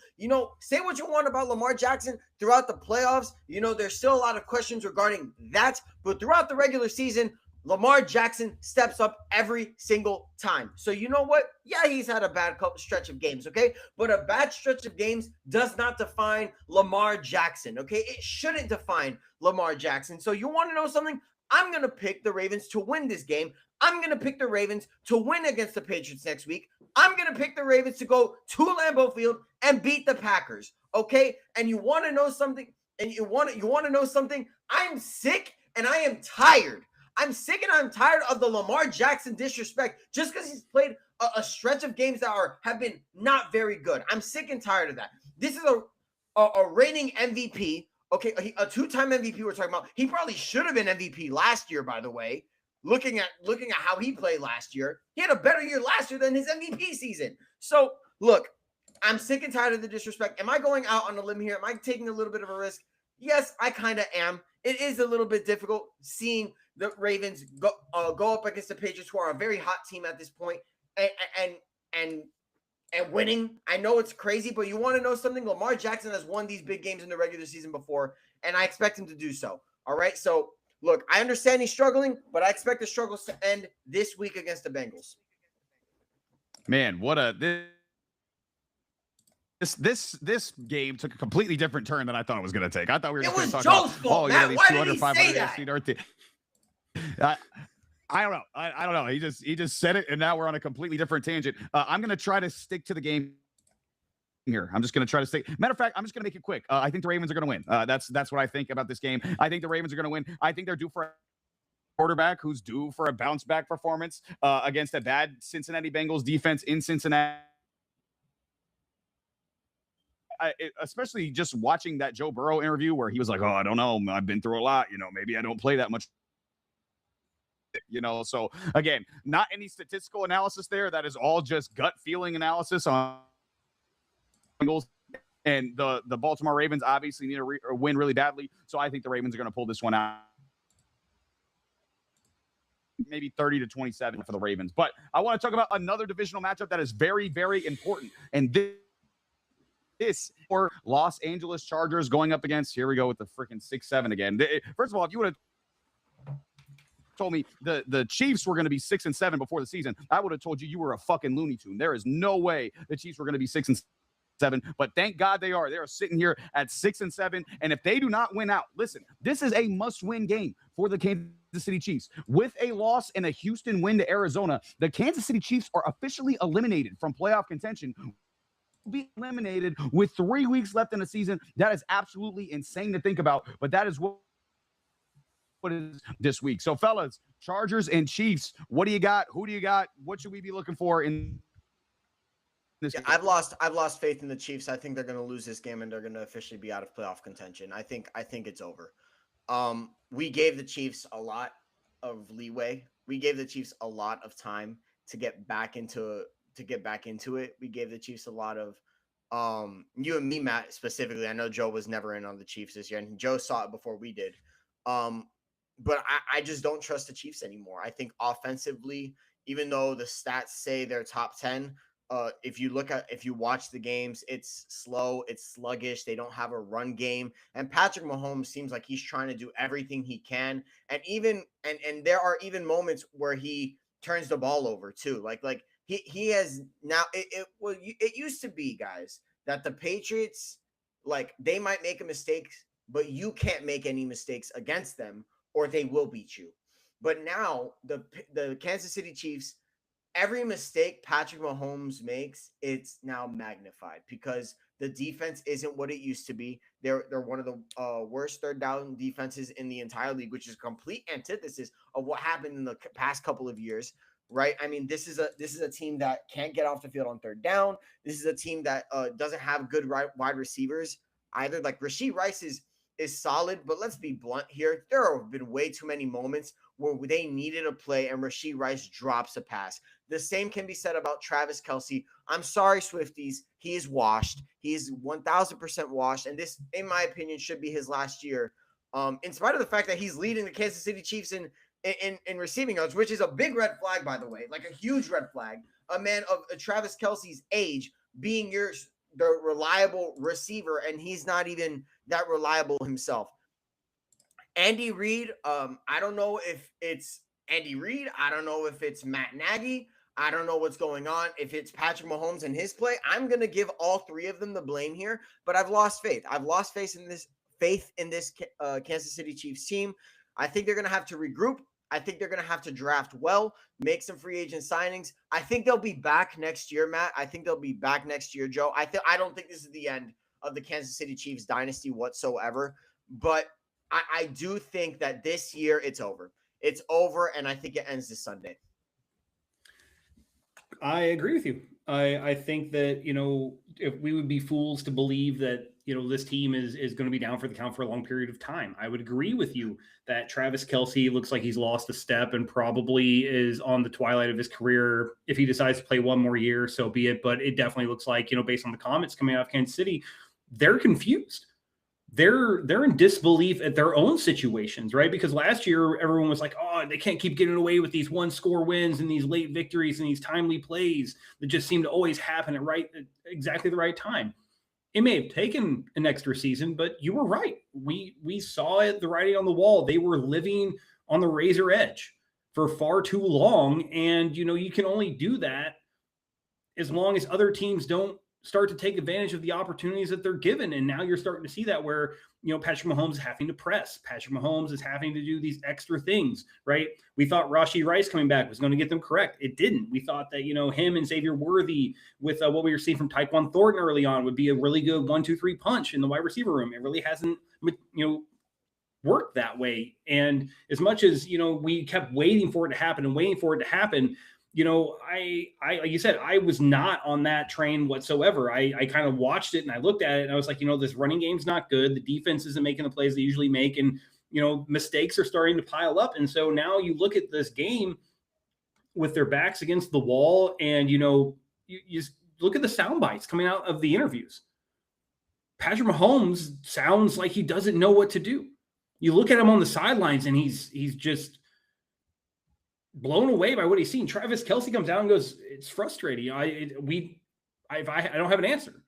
Say what you want about Lamar Jackson throughout the playoffs. There's still a lot of questions regarding that. But throughout the regular season, Lamar Jackson steps up every single time. So you know what? Yeah, he's had a bad stretch of games, okay? But a bad stretch of games does not define Lamar Jackson, okay? It shouldn't define Lamar Jackson. So you want to know something? I'm going to pick the Ravens to win this game. I'm going to pick the Ravens to win against the Patriots next week. I'm going to pick the Ravens to go to Lambeau Field and beat the Packers, okay? And you want to know something? I'm sick and I am tired. I'm sick and I'm tired of the Lamar Jackson disrespect just because he's played a stretch of games that have been not very good. I'm sick and tired of that. This is a reigning MVP. Okay, a 2-time MVP we're talking about. He probably should have been MVP last year, by the way. Looking at how he played last year. He had a better year last year than his MVP season. So, look, I'm sick and tired of the disrespect. Am I going out on a limb here? Am I taking a little bit of a risk? Yes, I kind of am. It is a little bit difficult seeing the Ravens go up against the Patriots, who are a very hot team at this point, and winning. I know it's crazy, but you want to know something? Lamar Jackson has won these big games in the regular season before, and I expect him to do so. All right, so look, I understand he's struggling, but I expect the struggles to end this week against the Bengals. Man, this game took a completely different turn than I thought it was going to take. I thought we were going to talk about these 200, 500 seed Earth. I don't know. I don't know. He just said it, and now we're on a completely different tangent. I'm going to try to stick to the game here. I'm just going to try to stay. Matter of fact, I'm just going to make it quick. I think the Ravens are going to win. That's what I think about this game. I think the Ravens are going to win. I think they're due for a quarterback who's due for a bounce back performance against a bad Cincinnati Bengals defense in Cincinnati. Especially just watching that Joe Burrow interview where he was like, "Oh, I don't know. I've been through a lot. Maybe I don't play that much." So again, not any statistical analysis there. That is all just gut feeling analysis on Bengals. And the Baltimore Ravens obviously need a win really badly. So I think the Ravens are going to pull this one out. Maybe 30-27 for the Ravens. But I want to talk about another divisional matchup that is very, very important. And this for Los Angeles Chargers going up against, here we go with the freaking 6-7 again. First of all, if you would have told me the Chiefs were going to be 6-7 before the season, I would have told you were a fucking Looney Tune. There is no way the Chiefs were going to be 6-7. But thank God they are. They are sitting here at 6-7. And if they do not win out, listen, this is a must-win game for the Kansas City Chiefs. With a loss and a Houston win to Arizona, the Kansas City Chiefs are officially eliminated from playoff contention. Be eliminated with 3 weeks left in the season. That is absolutely insane to think about, but that is what is this week. So, fellas, Chargers and Chiefs, what do you got? Who do you got? What should we be looking for in this game? I've lost faith in the Chiefs. I think they're going to lose this game and they're going to officially be out of playoff contention. I think it's over. We gave the Chiefs a lot of leeway. We gave the Chiefs a lot of time to get back into it. We gave the Chiefs a lot of you and me, Matt, specifically. I know Joe was never in on the Chiefs this year, and Joe saw it before we did. But I just don't trust the Chiefs anymore. I think offensively, even though the stats say they're top 10, if you watch the games, it's slow, it's sluggish. They don't have a run game, and Patrick Mahomes seems like he's trying to do everything he can, and there are even moments where he turns the ball over too. Like he has now. It used to be, guys, that the Patriots, like, they might make a mistake, but you can't make any mistakes against them, or they will beat you. But now the Kansas City Chiefs, every mistake Patrick Mahomes makes, it's now magnified because the defense isn't what it used to be. They're one of the worst third down defenses in the entire league, which is a complete antithesis of what happened in the past couple of years, right? I mean, this is a team that can't get off the field on third down. This is a team that doesn't have good wide receivers either. Like, Rashee Rice is solid, but let's be blunt here. There have been way too many moments where they needed a play and Rashee Rice drops a pass. The same can be said about Travis Kelce. I'm sorry, Swifties. He is washed. He is 1,000% washed. And this, in my opinion, should be his last year. In spite of the fact that he's leading the Kansas City Chiefs in receiving yards, which is a big red flag, by the way, like a huge red flag. A man of Travis Kelce's age being the reliable receiver, and he's not even that reliable himself. Andy Reid, I don't know if it's Andy Reid. I don't know if it's Matt Nagy. I don't know what's going on. If it's Patrick Mahomes and his play, I'm going to give all three of them the blame here, but I've lost faith. I've lost faith in this Kansas City Chiefs team. I think they're going to have to regroup. I think they're going to have to draft well, make some free agent signings. I think they'll be back next year, Matt. I think they'll be back next year, Joe. I don't think this is the end of the Kansas City Chiefs dynasty whatsoever, but I do think that this year it's over. It's over, and I think it ends this Sunday. I agree with you. I think that, if we would be fools to believe that, this team is going to be down for the count for a long period of time. I would agree with you that Travis Kelce looks like he's lost a step and probably is on the twilight of his career. If he decides to play one more year, so be it. But it definitely looks like, based on the comments coming out of Kansas City, they're confused. They're in disbelief at their own situations, right? Because last year, everyone was like, oh, they can't keep getting away with these one-score wins and these late victories and these timely plays that just seem to always happen at exactly the right time. It may have taken an extra season, but you were right. We saw it, the writing on the wall. They were living on the razor edge for far too long. And, you can only do that as long as other teams don't start to take advantage of the opportunities that they're given. And now you're starting to see that where, Patrick Mahomes is having to press. Patrick Mahomes is having to do these extra things, right? We thought Rashee Rice coming back was going to get them correct. It didn't. We thought that, him and Xavier Worthy with what we were seeing from Tyquan Thornton early on would be a really good 1-2-3 punch in the wide receiver room. It really hasn't, worked that way. And as much as, we kept waiting for it to happen, like you said, I was not on that train whatsoever. I kind of watched it and I looked at it and I was like, this running game's not good. The defense isn't making the plays they usually make. And, mistakes are starting to pile up. And so now you look at this game with their backs against the wall and, look at the sound bites coming out of the interviews. Patrick Mahomes sounds like he doesn't know what to do. You look at him on the sidelines and he's just blown away by what he's seen. Travis Kelce comes out and goes, "It's frustrating. I don't have an answer."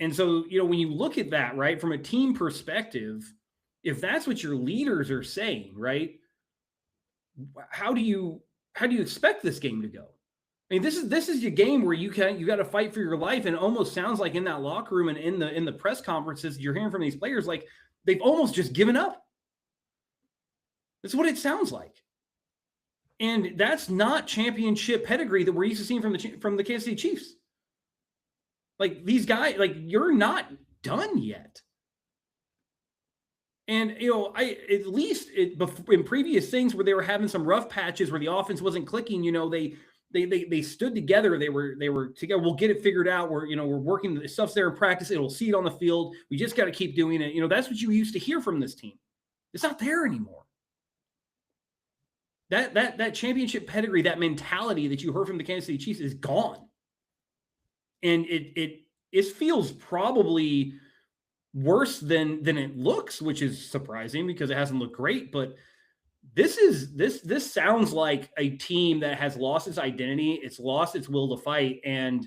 And so, when you look at that, right, from a team perspective, if that's what your leaders are saying, right, how do you expect this game to go? I mean, this is your game where you got to fight for your life, and it almost sounds like in that locker room and in the press conferences you're hearing from these players, like they've almost just given up. That's what it sounds like. And that's not championship pedigree that we're used to seeing from the Kansas City Chiefs. Like, these guys, like, you're not done yet. And, at least in previous things where they were having some rough patches where the offense wasn't clicking, they stood together. They were together. We'll get it figured out. We're working. The stuff's there in practice. It'll see it on the field. We just got to keep doing it. That's what you used to hear from this team. It's not there anymore. That championship pedigree, that mentality that you heard from the Kansas City Chiefs is gone. And it feels probably worse than it looks, which is surprising because it hasn't looked great. But this sounds like a team that has lost its identity. It's lost its will to fight. And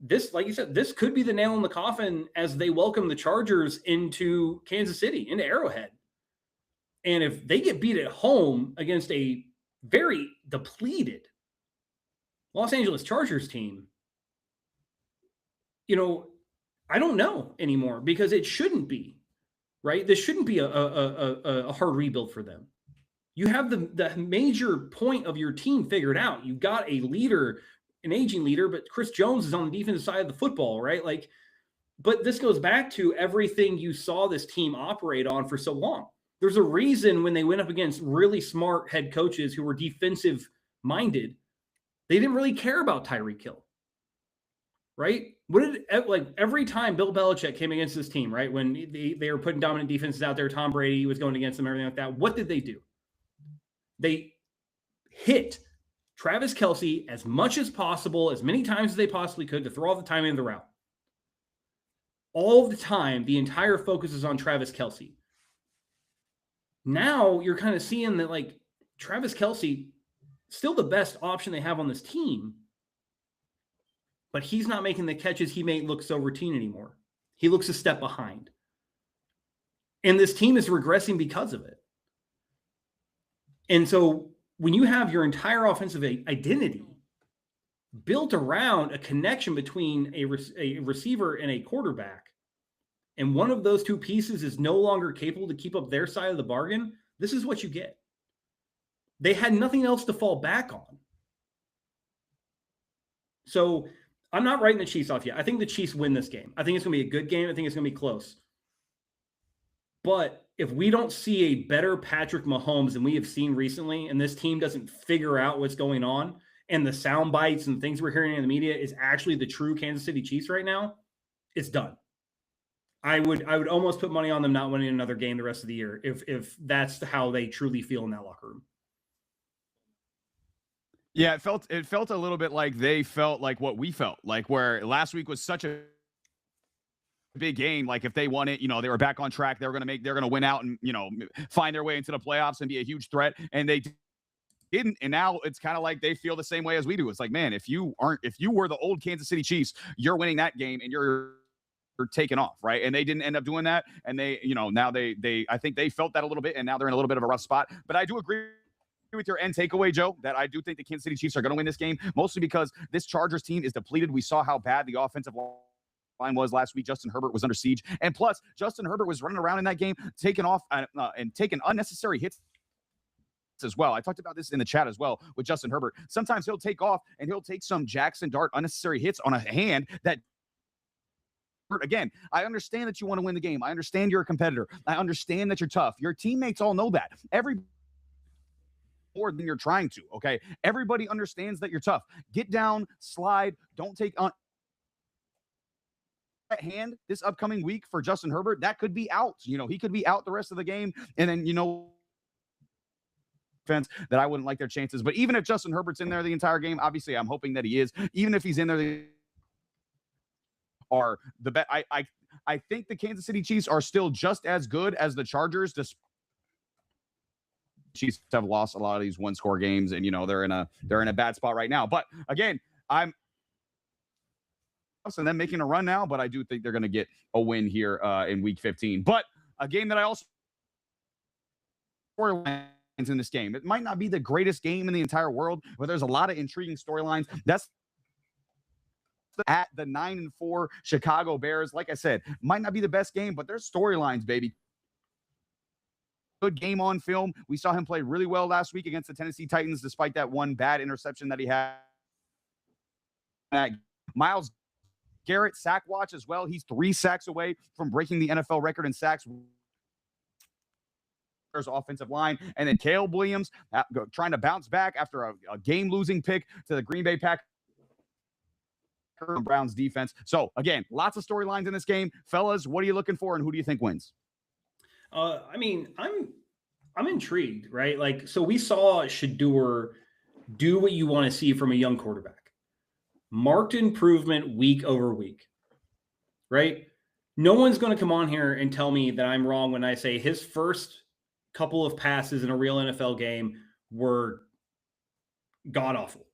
this, like you said, this could be the nail in the coffin as they welcome the Chargers into Kansas City, into Arrowhead. And if they get beat at home against a very depleted Los Angeles Chargers team, I don't know anymore, because it shouldn't be, right? This shouldn't be a hard rebuild for them. You have the major point of your team figured out. You got a leader, an aging leader, but Chris Jones is on the defensive side of the football, right? Like, but this goes back to everything you saw this team operate on for so long. There's a reason when they went up against really smart head coaches who were defensive minded, they didn't really care about Tyreek Hill, right? Every time Bill Belichick came against this team, right, when they were putting dominant defenses out there, Tom Brady was going against them, everything like that, what did they do? They hit Travis Kelce as much as possible, as many times as they possibly could, to throw off the timing of the route. All the time, the entire focus is on Travis Kelce. Now you're kind of seeing that, like, Travis Kelce, still the best option they have on this team, but he's not making the catches he may look so routine anymore. He looks a step behind. And this team is regressing because of it. And so when you have your entire offensive identity built around a connection between a receiver and a quarterback, and one of those two pieces is no longer capable to keep up their side of the bargain, this is what you get. They had nothing else to fall back on. So I'm not writing the Chiefs off yet. I think the Chiefs win this game. I think it's going to be a good game. I think it's going to be close. But if we don't see a better Patrick Mahomes than we have seen recently, and this team doesn't figure out what's going on, and the sound bites and things we're hearing in the media is actually the true Kansas City Chiefs right now, it's done. I would almost put money on them not winning another game the rest of the year if that's how they truly feel in that locker room. Yeah, it felt a little bit like they felt like what we felt, like where last week was such a big game. Like, if they won it, they were back on track. They're going to win out and, find their way into the playoffs and be a huge threat. And they didn't. And now it's kind of like they feel the same way as we do. It's like, man, if you were the old Kansas City Chiefs, you're winning that game and you're taken off, right? And they didn't end up doing that. And they, now I think they felt that a little bit, and now they're in a little bit of a rough spot. But I do agree with your end takeaway, Joe, that I do think the Kansas City Chiefs are going to win this game, mostly because this Chargers team is depleted. We saw how bad the offensive line was last week. Justin Herbert was under siege. And plus, Justin Herbert was running around in that game, taking off and taking unnecessary hits as well. I talked about this in the chat as well with Justin Herbert. Sometimes he'll take off and he'll take some Jackson Dart unnecessary hits on a hand that, again, I understand that you want to win the game. I understand you're a competitor. I understand that you're tough. Your teammates all know that. More than you're trying to, okay? Everybody understands that you're tough. Get down, slide, don't take on that hand this upcoming week for Justin Herbert. That could be out. He could be out the rest of the game. And then, defense that I wouldn't like their chances. But even if Justin Herbert's in there the entire game, obviously I'm hoping that he is. Even if he's in there the are the best. I think the Kansas City Chiefs are still just as good as the Chargers. Chiefs have lost a lot of these one-score games, and they're in a bad spot right now. But again, I'm and them making a run now, but I do think they're going to get a win here in Week 15. But a game that I also storylines in this game. It might not be the greatest game in the entire world, but there's a lot of intriguing storylines. That's at the 9-4 Chicago Bears. Like I said, might not be the best game, but there's storylines, baby. Good game on film. We saw him play really well last week against the Tennessee Titans, despite that one bad interception that he had. Myles Garrett sack watch as well. He's 3 sacks away from breaking the NFL record in sacks. Offensive line, and then Caleb Williams trying to bounce back after a game-losing pick to the Green Bay Packers. Browns defense. So again, lots of storylines in this game, fellas. What are you looking for, and who do you think wins? I mean, I'm intrigued, right? Like, so we saw Shedeur do what you want to see from a young quarterback. Marked improvement week over week, right? No one's going to come on here and tell me that I'm wrong when I say his first couple of passes in a real NFL game were god awful.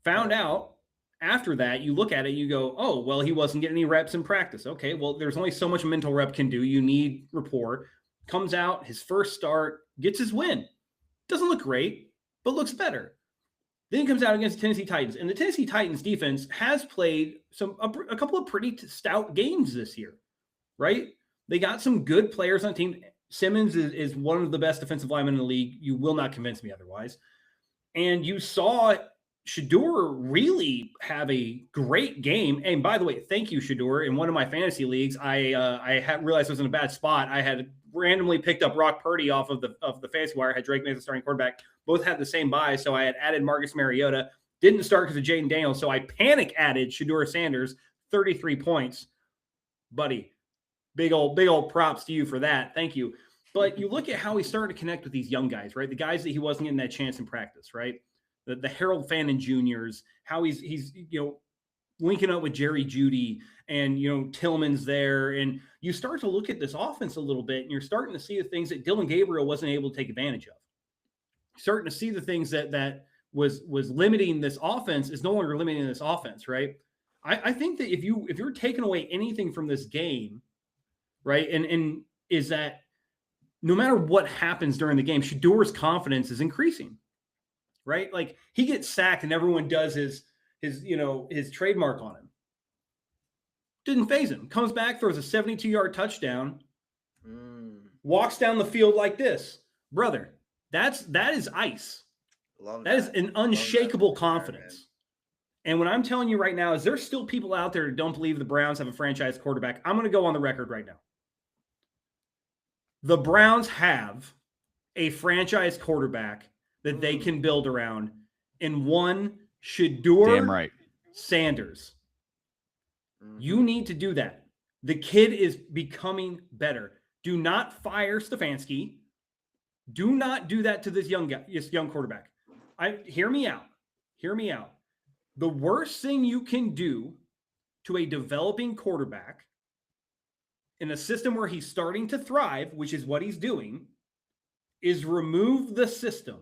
Found out after that, you look at it, you go, oh, well, he wasn't getting any reps in practice. Okay, well, there's only so much mental rep can do. You need rapport. Comes out, his first start, gets his win. Doesn't look great, but looks better. Then he comes out against the Tennessee Titans, and the Tennessee Titans defense has played a couple of pretty stout games this year, right? They got some good players on the team. Simmons is one of the best defensive linemen in the league. You will not convince me otherwise. And you saw Shedeur really have a great game. And by the way, thank you, Shedeur. In one of my fantasy leagues, I had realized I was in a bad spot. I had randomly picked up Brock Purdy off of the fantasy wire. I had Drake Mason starting quarterback. Both had the same buy, so I had added Marcus Mariota. Didn't start because of Jaden Daniels, so I panic added Shedeur Sanders, 33 points. Buddy, big old props to you for that. Thank you. But you look at how he's starting to connect with these young guys, right? The guys that he wasn't getting that chance in practice, right? The Harold Fannin Juniors, how he's linking up with Jerry Jeudy and Tillman's there, and you start to look at this offense a little bit, and you're starting to see the things that Dylan Gabriel wasn't able to take advantage of. Starting to see the things that was limiting this offense is no longer limiting this offense, right? I think that if you're taking away anything from this game, right, and is that no matter what happens during the game, Shedeur's confidence is increasing, right? Like, he gets sacked and everyone does his trademark on him. Didn't faze him. Comes back, throws a 72-yard touchdown, walks down the field like this. Brother, that is ice. That is an unshakable confidence. And what I'm telling you right now is there's still people out there who don't believe the Browns have a franchise quarterback. I'm going to go on the record right now. The Browns have a franchise quarterback that they can build around in one Shedeur Sanders. You need to do that. The kid is becoming better. Do not fire Stefanski. Do not do that to this young quarterback. Hear me out. Hear me out. The worst thing you can do to a developing quarterback in a system where he's starting to thrive, which is what he's doing, is remove the system.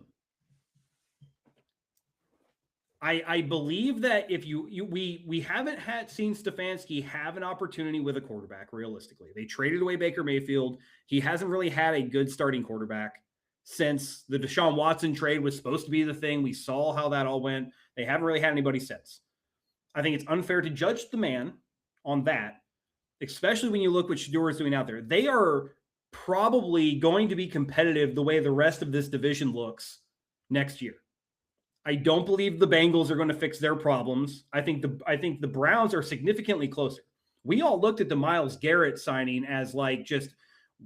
I believe that if we haven't seen Stefanski have an opportunity with a quarterback, realistically. They traded away Baker Mayfield. He hasn't really had a good starting quarterback since the Deshaun Watson trade was supposed to be the thing. We saw how that all went. They haven't really had anybody since. I think it's unfair to judge the man on that, especially when you look what Shedeur is doing out there. They are probably going to be competitive the way the rest of this division looks next year. I don't believe the Bengals are going to fix their problems. I think the Browns are significantly closer. We all looked at the Myles Garrett signing as like just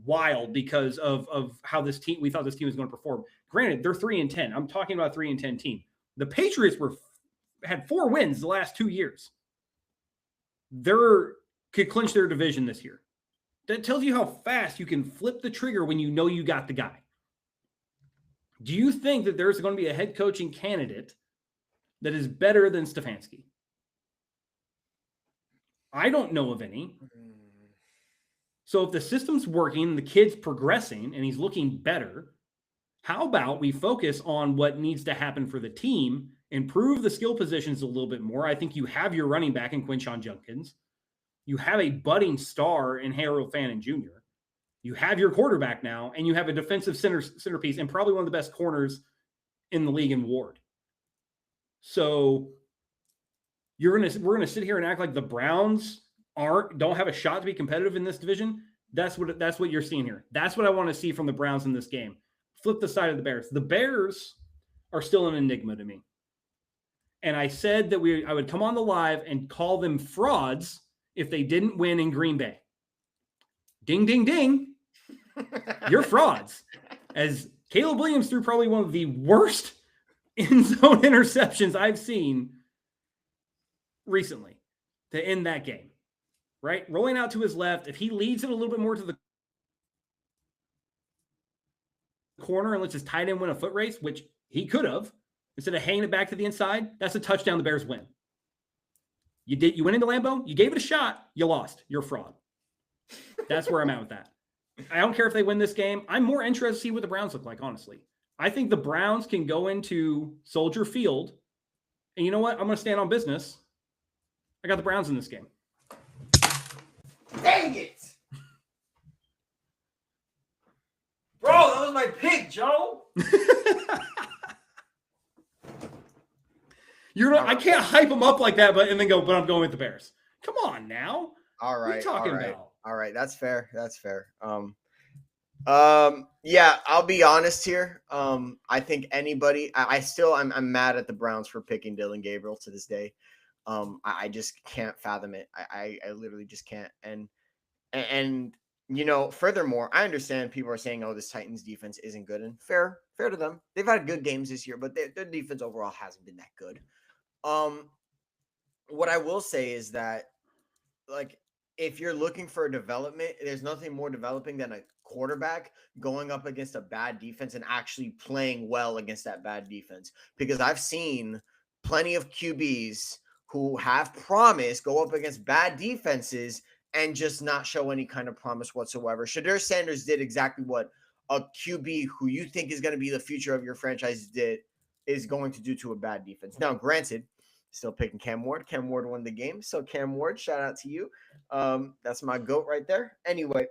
wild because of how we thought this team was going to perform. Granted, they're 3-10. I'm talking about 3-10 team. The Patriots had 4 wins the last 2 years. Could clinch their division this year. That tells you how fast you can flip the trigger when you know you got the guy. Do you think that there's going to be a head coaching candidate that is better than Stefanski? I don't know of any. So if the system's working, the kid's progressing, and he's looking better, how about we focus on what needs to happen for the team, improve the skill positions a little bit more? I think you have your running back in Quinshon Judkins. You have a budding star in Harold Fannin Jr. You have your quarterback now, and you have a defensive centerpiece and probably one of the best corners in the league in Ward. So we're gonna sit here and act like the Browns don't have a shot to be competitive in this division. That's what you're seeing here. That's what I want to see from the Browns in this game. Flip the side of the Bears. The Bears are still an enigma to me. And I said that I would come on the live and call them frauds if they didn't win in Green Bay. Ding, ding, ding. You're frauds. As Caleb Williams threw probably one of the worst end zone interceptions I've seen recently to end that game. Right? Rolling out to his left. If he leads it a little bit more to the corner and lets his tight end win a foot race, which he could have, instead of hanging it back to the inside, that's a touchdown. The Bears win. You went into Lambeau, you gave it a shot, you lost. You're a fraud. That's where I'm at with that. I don't care if they win this game. I'm more interested to see what the Browns look like, honestly. I think the Browns can go into Soldier Field, and you know what? I'm going to stand on business. I got the Browns in this game. Dang it! Bro, that was my pick, Joe. I can't hype them up like that, but I'm going with the Bears. Come on now. All right. What are you talking about? All right. That's fair. Yeah, I'll be honest here. I think anybody, I'm mad at the Browns for picking Dylan Gabriel to this day. I just can't fathom it. I literally just can't. And furthermore, I understand people are saying, oh, this Titans defense isn't good, and fair to them. They've had good games this year, but their defense overall hasn't been that good. What I will say is that, like, if you're looking for a development, there's nothing more developing than a quarterback going up against a bad defense and actually playing well against that bad defense. Because I've seen plenty of QBs who have promise go up against bad defenses and just not show any kind of promise whatsoever. Shadur Sanders did exactly what a QB who you think is going to be the future of your franchise is going to do to a bad defense. Now, granted, still picking Cam Ward. Cam Ward won the game. So Cam Ward, shout out to you. That's my GOAT right there. Anyway,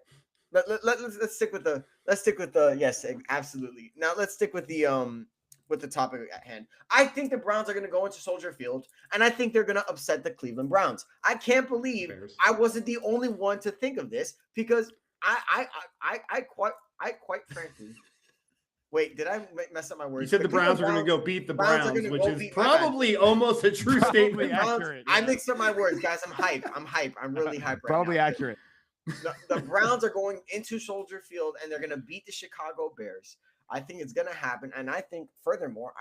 let's stick with the yes, absolutely. Now let's stick with the topic at hand. I think the Browns are going to go into Soldier Field, and I think they're going to upset the Cleveland Browns. I can't believe I wasn't the only one to think of this, because I quite frankly. Wait, did I mess up my words? You said the Browns are going to go beat the Browns, which is probably almost a true statement. Accurate, I mixed up my words, guys. I'm hype. I'm really hype right probably now. Accurate. The Browns are going into Soldier Field, and they're going to beat the Chicago Bears. I think it's going to happen. And I think, furthermore,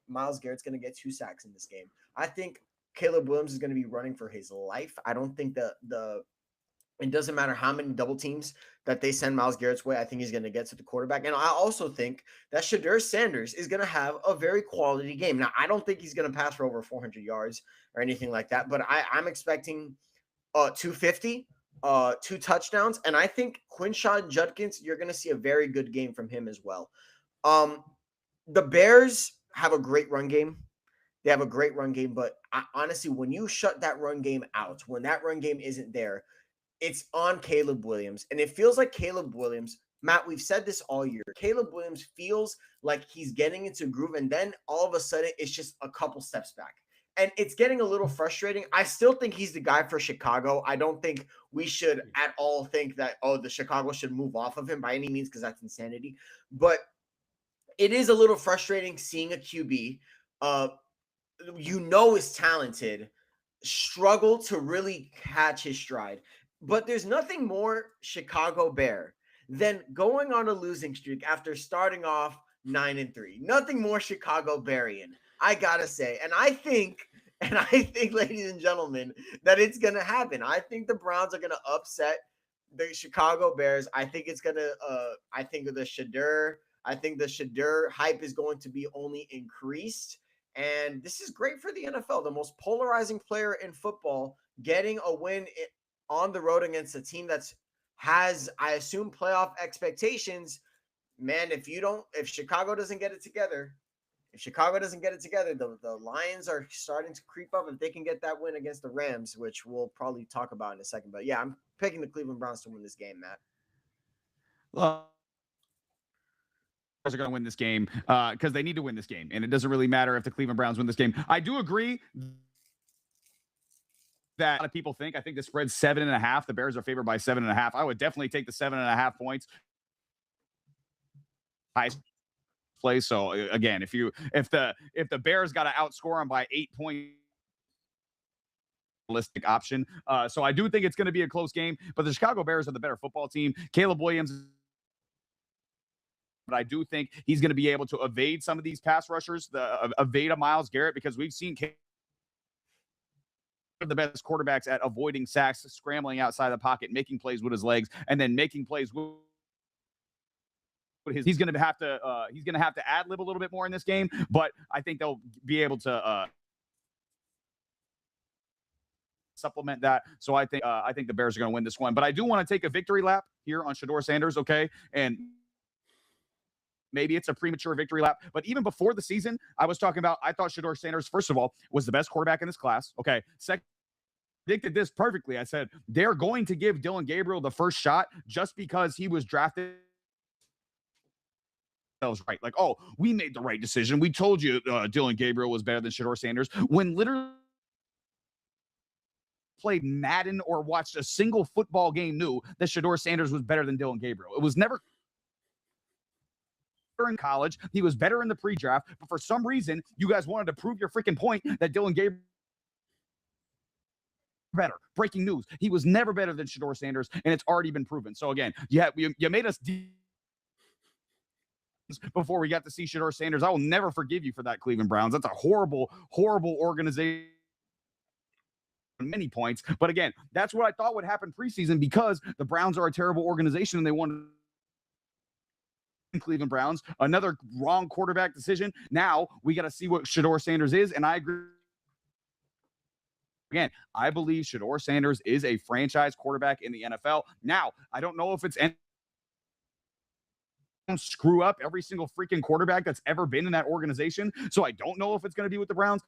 Myles Garrett's going to get 2 sacks in this game. I think Caleb Williams is going to be running for his life. I don't think it doesn't matter how many double teams that they send Myles Garrett's way. I think he's going to get to the quarterback. And I also think that Shadur Sanders is going to have a very quality game. Now, I don't think he's going to pass for over 400 yards or anything like that, but I'm expecting 250, 2 touchdowns. And I think Quinshon Judkins, you're going to see a very good game from him as well. The Bears have a great run game. They have a great run game, but honestly, when you shut that run game out, when that run game isn't there, it's on Caleb Williams. And it feels like Caleb Williams, Matt, we've said this all year. Caleb Williams feels like he's getting into a groove, and then all of a sudden it's just a couple steps back. And it's getting a little frustrating. I still think he's the guy for Chicago. I don't think we should at all think that, the Chicago should move off of him by any means, because that's insanity. But it is a little frustrating seeing a QB, is talented, struggle to really catch his stride. But there's nothing more Chicago Bear than going on a losing streak after starting off 9-3. Nothing more Chicago Bearian, I gotta say. And I think, ladies and gentlemen, that it's gonna happen. I think the Browns are gonna upset the Chicago Bears. I think it's gonna. I think the Shadur hype is going to be only increased. And this is great for the NFL. The most polarizing player in football getting a win on the road against a team has, I assume, playoff expectations. Man, if Chicago doesn't get it together, the Lions are starting to creep up if they can get that win against the Rams, which we'll probably talk about in a second. But yeah, I'm picking the Cleveland Browns to win this game, Matt. Are going to win this game because they need to win this game, and it doesn't really matter if the Cleveland Browns win this game. I do agree that a lot of people think. I think the spread's 7.5. The Bears are favored by 7.5. I would definitely take the 7.5 points. High play. So again, if the Bears got to outscore them by 8 points, realistic option. So I do think it's going to be a close game, but the Chicago Bears are the better football team. Caleb Williams, but I do think he's going to be able to evade some of these pass rushers, evade a Myles Garrett, because we've seen the best quarterbacks at avoiding sacks, scrambling outside the pocket, making plays with his legs, and then making plays with he's going to have to ad lib a little bit more in this game, but I think they'll be able to supplement that. So I think the Bears are going to win this one, but I do want to take a victory lap here on Shedeur Sanders. Okay. And maybe it's a premature victory lap, but even before the season, I was talking about, I thought Shedeur Sanders, first of all, was the best quarterback in this class. Okay. Second, predicted this perfectly. I said, they're going to give Dillon Gabriel the first shot just because he was drafted. Right. Like, oh, we made the right decision. We told you Dillon Gabriel was better than Shedeur Sanders, when literally played Madden or watched a single football game knew that Shedeur Sanders was better than Dillon Gabriel. It was never in college. He was better in the pre-draft, but for some reason, you guys wanted to prove your freaking point that Dillon Gabriel better. Breaking news. He was never better than Shedeur Sanders, and it's already been proven. So again, you made us before we got to see Shedeur Sanders. I will never forgive you for that, Cleveland Browns. That's a horrible, horrible organization. Many points. But again, that's what I thought would happen preseason, because the Browns are a terrible organization and they wanted Cleveland Browns. Another wrong quarterback decision. Now we got to see what Shedeur Sanders is. And I agree. Again, I believe Shedeur Sanders is a franchise quarterback in the NFL. Now, I don't know if it's screw up every single freaking quarterback that's ever been in that organization. So I don't know if it's going to be with the Browns.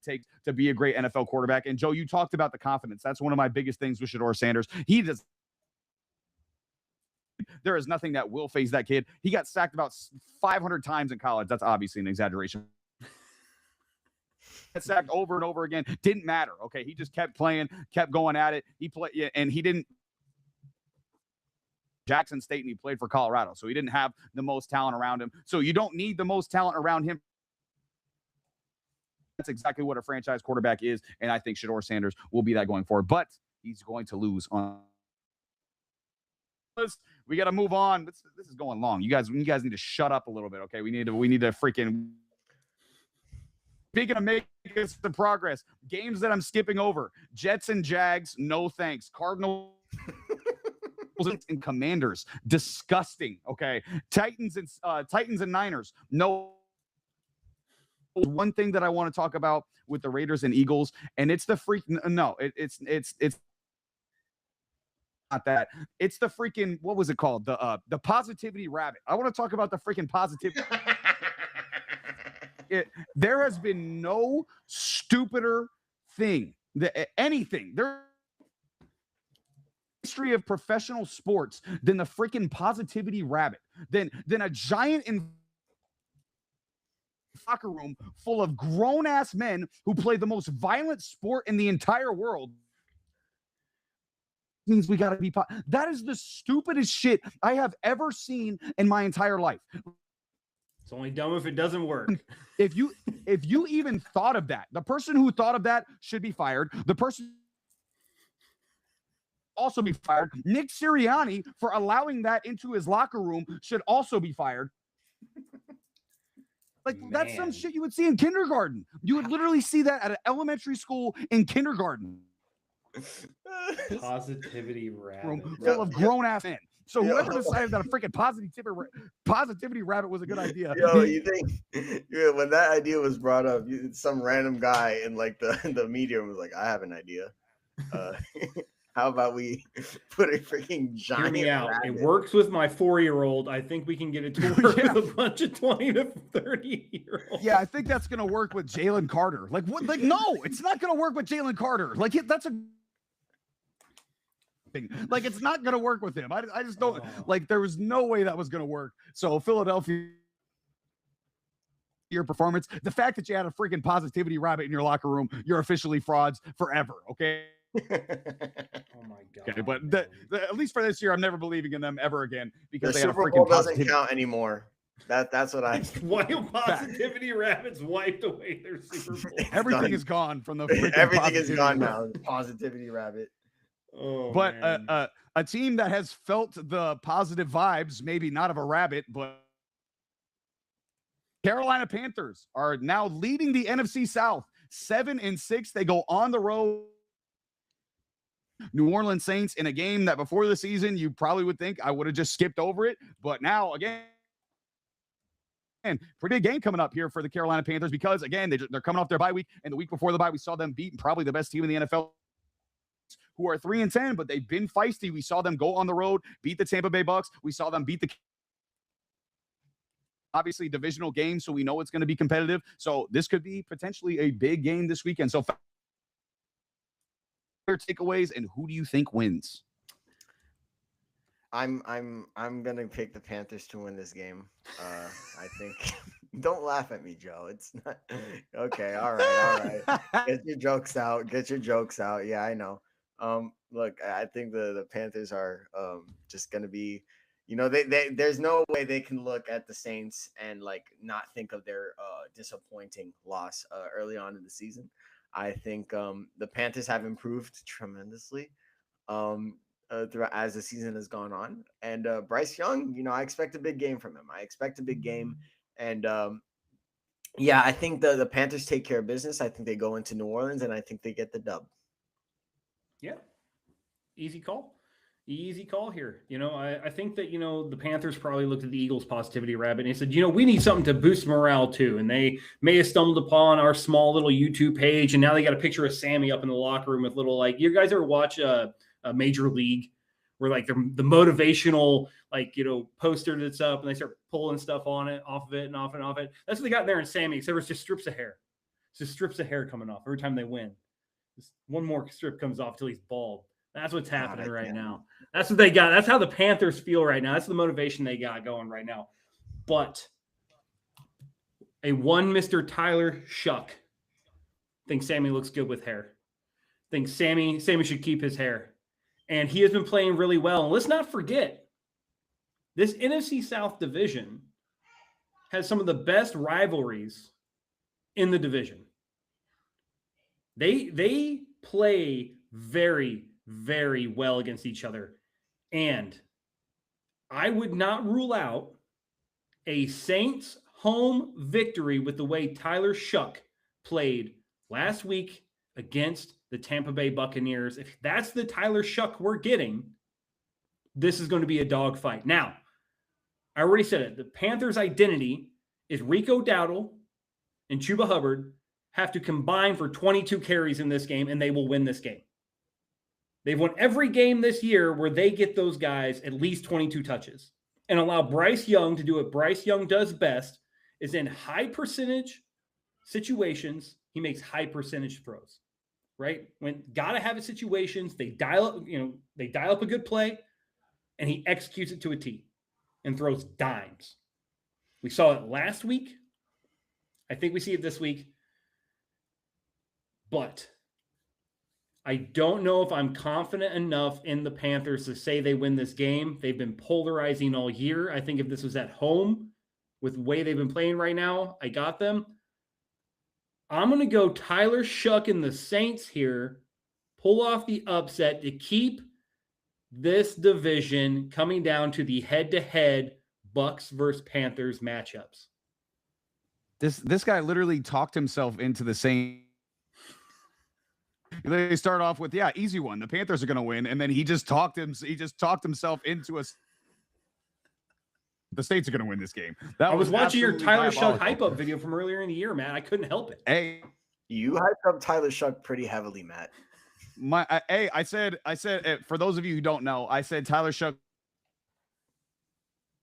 Take to be a great NFL quarterback. And Joe, you talked about the confidence. That's one of my biggest things with Shedeur Sanders. There is nothing that will phase that kid. He got sacked about 500 times in college. That's obviously an exaggeration. Got sacked over and over again. Didn't matter. Okay, he just kept playing, kept going at it. He played, and he didn't. Jackson State, and he played for Colorado, so he didn't have the most talent around him. So you don't need the most talent around him. That's exactly what a franchise quarterback is, and I think Shedeur Sanders will be that going forward. But he's going to lose on. We got to move on. This is going long. You guys need to shut up a little bit, okay? We need to freaking. Speaking of making the progress, games that I'm skipping over: Jets and Jags, no thanks. Cardinals and Commanders, disgusting. Okay, Titans and Niners, no. One thing that I want to talk about with the Raiders and Eagles, and it's the it's not that. It's the freaking, what was it called? The positivity rabbit. I want to talk about the freaking positivity. There has been no stupider thing anything. History of professional sports than the freaking positivity rabbit, than a giant locker room full of grown-ass men who play the most violent sport in the entire world. Means we got to be that is the stupidest shit I have ever seen in my entire life. It's only dumb if it doesn't work. If you even thought of that, the person who thought of that should be fired. The person also be fired. Nick Sirianni, for allowing that into his locker room, should also be fired. Like, that's some shit you would see in kindergarten. You would literally see that at an elementary school in kindergarten. Positivity rabbit. Room full of grown-ass men. So whoever decided that a freaking positivity rabbit was a good idea. Yo, you think when that idea was brought up, some random guy in like the media was like, I have an idea. How about we put a freaking giant Hear me out. rabbit? It works with my 4-year-old. I think we can get it to work with a bunch of 20 to 30-year-olds. Yeah, I think that's gonna work with Jalen Carter. Like what? Like no, it's not gonna work with Jalen Carter. Like that's a thing. Like it's not gonna work with him. I just don't like. There was no way that was gonna work. So Philadelphia. Your performance, the fact that you had a freaking positivity rabbit in your locker room, you're officially frauds forever. Okay. Oh my god! Okay, but at least for this year, I'm never believing in them ever again because the they had a Super freaking Bowl doesn't positivity. count anymore. That's what I. Wild positivity rabbits wiped away their Super Bowl. Everything is gone from the freaking Everything is gone rabbit. now. Positivity rabbit. Oh, but man. A team that has felt the positive vibes, maybe not of a rabbit, but Carolina Panthers are now leading the NFC South 7-6. They go on the road. New Orleans Saints in a game that before the season, you probably would think I would have just skipped over it. But now, again, pretty big game coming up here for the Carolina Panthers because, again, they're coming off their bye week. And the week before the bye, we saw them beat probably the best team in the NFL, who are 3-10, but they've been feisty. We saw them go on the road, beat the Tampa Bay Bucks. We saw them beat the obviously divisional game, so we know it's going to be competitive. So this could be potentially a big game this weekend. So takeaways, and who do you think wins? I'm gonna pick the Panthers to win this game. I think. Don't laugh at me, Joe. It's not okay. All right. Get your jokes out. Yeah, I know. Look, I think the Panthers are just gonna be. There's no way they can look at the Saints and like not think of their disappointing loss early on in the season. I think the Panthers have improved tremendously throughout as the season has gone on. And Bryce Young, I expect a big game from him. And yeah, I think the Panthers take care of business. I think they go into New Orleans and I think they get the dub. Yeah, easy call here. I think that, the Panthers probably looked at the Eagles positivity rabbit and they said, we need something to boost morale too. And they may have stumbled upon our small little YouTube page. And now they got a picture of Sammy up in the locker room with little, like, you guys ever watch a Major League where like the motivational, like, poster that's up and they start pulling stuff off of it and off it. That's what they got there in Sammy, except it's just strips of hair. It's just strips of hair coming off every time they win. Just one more strip comes off till he's bald. That's what's happening right now. That's what they got. That's how the Panthers feel right now. That's the motivation they got going right now. But a one Mr. Tyler Shuck thinks Sammy looks good with hair. Thinks Sammy should keep his hair. And he has been playing really well. And let's not forget, this NFC South division has some of the best rivalries in the division. They play very, very well against each other. And I would not rule out a Saints home victory with the way Tyler Shuck played last week against the Tampa Bay Buccaneers. If that's the Tyler Shuck we're getting, this is going to be a dogfight. Now, I already said it. The Panthers' identity is Rico Dowdle and Chuba Hubbard have to combine for 22 carries in this game, and they will win this game. They've won every game this year where they get those guys at least 22 touches and allow Bryce Young to do what Bryce Young does best, is in high percentage situations, he makes high percentage throws, right? When got to have it situations, they dial up a good play and he executes it to a T and throws dimes. We saw it last week. I think we see it this week. But I don't know if I'm confident enough in the Panthers to say they win this game. They've been polarizing all year. I think if this was at home with the way they've been playing right now, I got them. I'm going to go Tyler Shuck and the Saints here, pull off the upset to keep this division coming down to the head-to-head Bucks versus Panthers matchups. This guy literally talked himself into the same. They start off with, easy one. The Panthers are going to win, and then he just talked himself into a The States are going to win this game. I was watching your absolutely Tyler Shuck diabolical. hype up video from earlier in the year, man. I couldn't help it. Hey, You hyped up Tyler Shuck pretty heavily, Matt. I said for those of you who don't know, I said Tyler Shuck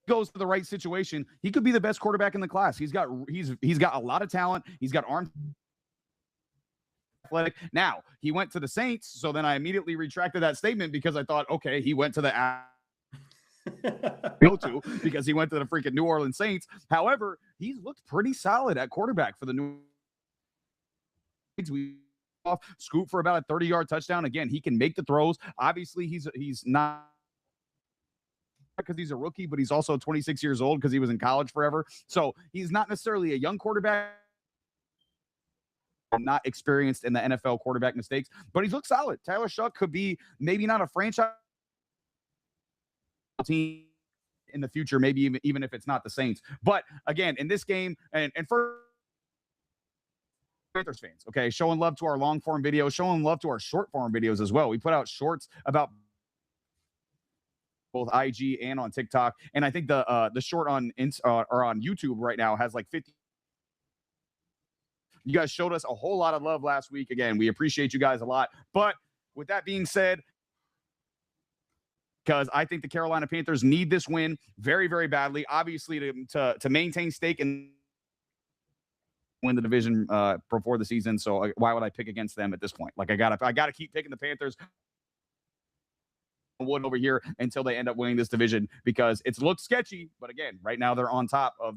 goes to the right situation, he could be the best quarterback in the class. He's got a lot of talent. He's got arm athletic. Now, he went to the Saints, so then I immediately retracted that statement because I thought, okay, he went to the go to because he went to the freaking New Orleans Saints. However, he's looked pretty solid at quarterback for the New Orleans. Scoop for about a 30-yard touchdown. Again, he can make the throws. Obviously, he's not because he's a rookie, but he's also 26 years old because he was in college forever. So he's not necessarily a young quarterback, not experienced in the NFL quarterback mistakes, but he's looked solid. Tyler Shuck could be maybe not a franchise team in the future, maybe even if it's not the Saints. But again, in this game, and for Panthers fans, okay, showing love to our long form videos, showing love to our short form videos as well. We put out shorts about both IG and on TikTok, and I think the short on or on YouTube right now has like 50. You guys showed us a whole lot of love last week. Again, we appreciate you guys a lot. But with that being said, because I think the Carolina Panthers need this win very, very badly, obviously to maintain stake and win the division before the season. So why would I pick against them at this point? Like I gotta keep picking the Panthers wood over here until they end up winning this division because it's looked sketchy. But again, right now they're on top of.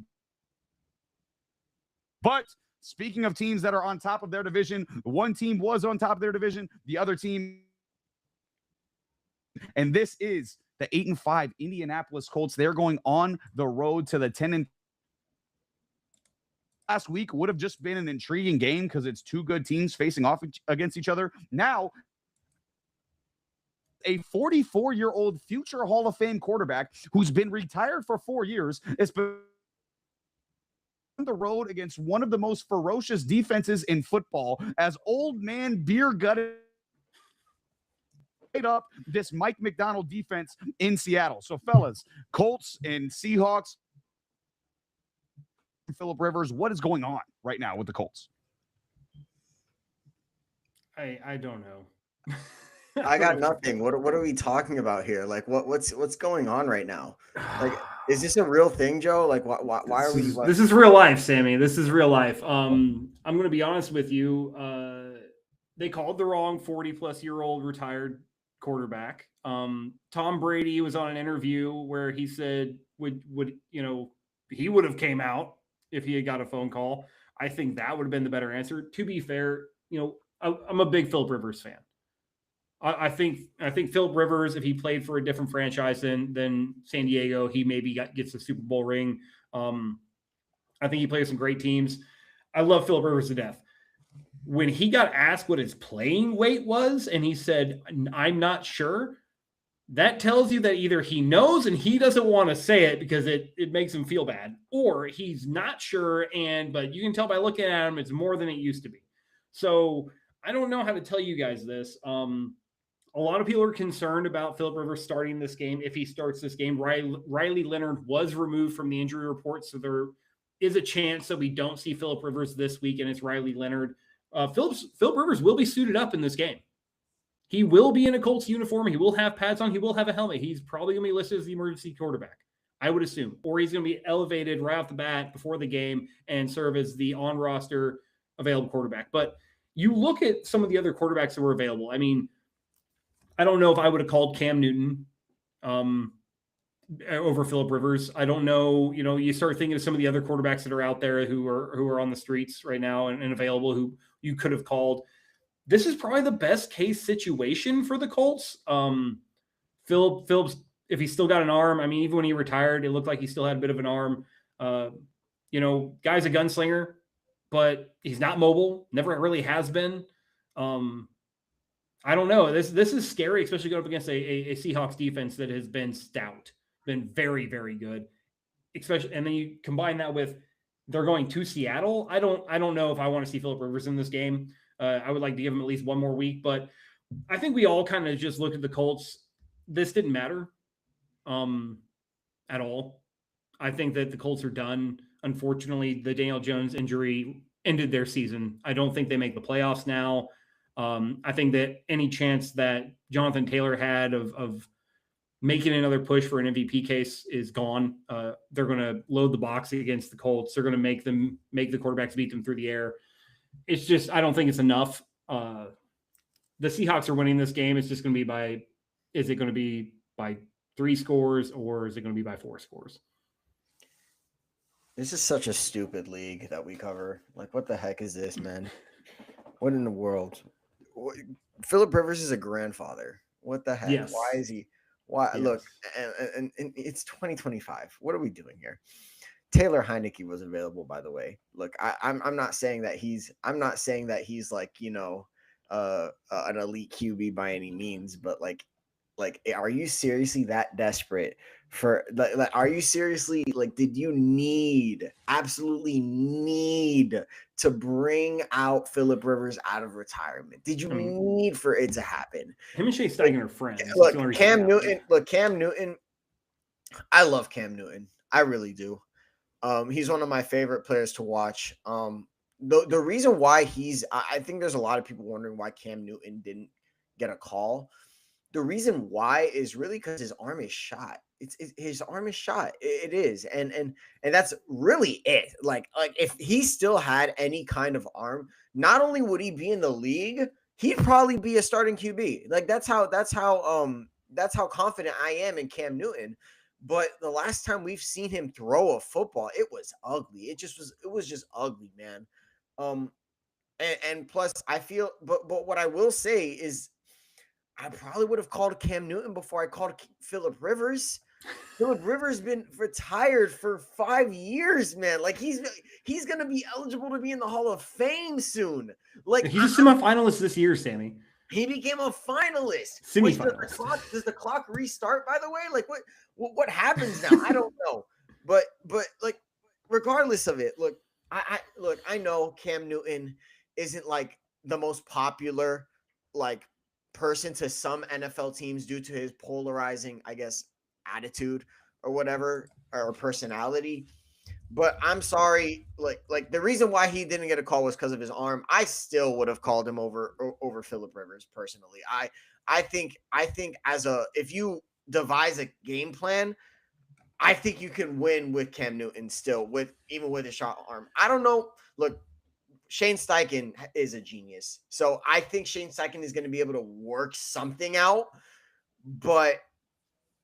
But speaking of teams that are on top of their division, one team was on top of their division, the other team. And this is the 8-5 Indianapolis Colts. They're going on the road to the 10-. Last week would have just been an intriguing game because it's two good teams facing off against each other. Now, a 44-year-old future Hall of Fame quarterback who's been retired for 4 years is on the road against one of the most ferocious defenses in football as old man beer gutted up this Mike McDonald defense in Seattle. So fellas, Colts and Seahawks, Phillip Rivers, what is going on right now with the Colts? I don't know. I got nothing. What are we talking about here? Like what's going on right now? Like, is this a real thing, Joe? Like why are we? This is real life, Sammy. This is real life. I'm going to be honest with you. They called the wrong 40-plus-year-old retired quarterback. Tom Brady was on an interview where he said would he would have came out if he had got a phone call. I think that would have been the better answer. To be fair, I'm a big Phillip Rivers fan. I think Phillip Rivers, if he played for a different franchise than San Diego, he maybe gets the Super Bowl ring. I think he plays some great teams. I love Phillip Rivers to death. When he got asked what his playing weight was, and he said, "I'm not sure," that tells you that either he knows and he doesn't want to say it because it makes him feel bad, or he's not sure. But you can tell by looking at him, it's more than it used to be. So I don't know how to tell you guys this. A lot of people are concerned about Phillip Rivers starting this game. If he starts this game, Riley Leonard was removed from the injury report, so there is a chance that we don't see Phillip Rivers this week, and it's Riley Leonard. Phillip Rivers will be suited up in this game. He will be in a Colts uniform. He will have pads on. He will have a helmet. He's probably going to be listed as the emergency quarterback, I would assume. Or he's going to be elevated right off the bat before the game and serve as the on-roster available quarterback. But you look at some of the other quarterbacks that were available. I mean, I don't know if I would have called Cam Newton over Phillip Rivers. I don't know. You start thinking of some of the other quarterbacks that are out there who are on the streets right now and available who you could have called. This is probably the best case situation for the Colts. Phillips, if he's still got an arm, I mean, even when he retired, it looked like he still had a bit of an arm. Guy's a gunslinger, but he's not mobile. Never really has been. I don't know. This is scary, especially going up against a Seahawks defense that has been stout, been very, very good. Especially, and then you combine that with they're going to Seattle. I don't know if I want to see Phillip Rivers in this game. I would like to give him at least one more week, but I think we all kind of just looked at the Colts. This didn't matter at all. I think that the Colts are done. Unfortunately, the Daniel Jones injury ended their season. I don't think they make the playoffs now. I think that any chance that Jonathan Taylor had of making another push for an MVP case is gone. They're going to load the box against the Colts. They're going to make the quarterbacks beat them through the air. It's just, I don't think it's enough. The Seahawks are winning this game. It's just going to be is it going to be by 3 scores or is it going to be by 4 scores? This is such a stupid league that we cover. Like, what the heck is this, man? What in the world? Philip Rivers is a grandfather. What the heck? Yes. Why is he? Why? Yes. Look, and it's 2025. What are we doing here? Taylor Heineke was available, by the way. Look, I'm not saying that he's like, you know, an elite QB by any means, but like, are you seriously that desperate for? Like, are you seriously like? Did you absolutely need to bring out Philip Rivers out of retirement? Did you need for it to happen? Him and Shea Steichen are friends. Look, Cam Newton. I love Cam Newton. I really do. He's one of my favorite players to watch. The reason why I think there's a lot of people wondering why Cam Newton didn't get a call. The reason why is really because his arm is shot. His arm is shot. It is, and that's really it. Like if he still had any kind of arm, not only would he be in the league, he'd probably be a starting QB. Like that's how confident I am in Cam Newton. But the last time we've seen him throw a football, it was ugly. It was just ugly, man. And plus I feel, but what I will say is I probably would have called Cam Newton before I called Philip Rivers. Philip Rivers been retired for 5 years, man. Like he's gonna be eligible to be in the Hall of Fame soon. Like he's a semifinalist this year, Sammy. He became a finalist. Semi-finalist. Does the clock restart? By the way, like what happens now? I don't know. But like regardless of it, look, I know Cam Newton isn't like the most popular like person to some NFL teams due to his polarizing, I guess, attitude or whatever or personality. But I'm sorry, like the reason why he didn't get a call was because of his arm. I still would have called him over Philip Rivers personally. I think if you devise a game plan, I think you can win with Cam Newton still, even with a shot arm. I don't know. Look, Shane Steichen is a genius. So I think Shane Steichen is going to be able to work something out. But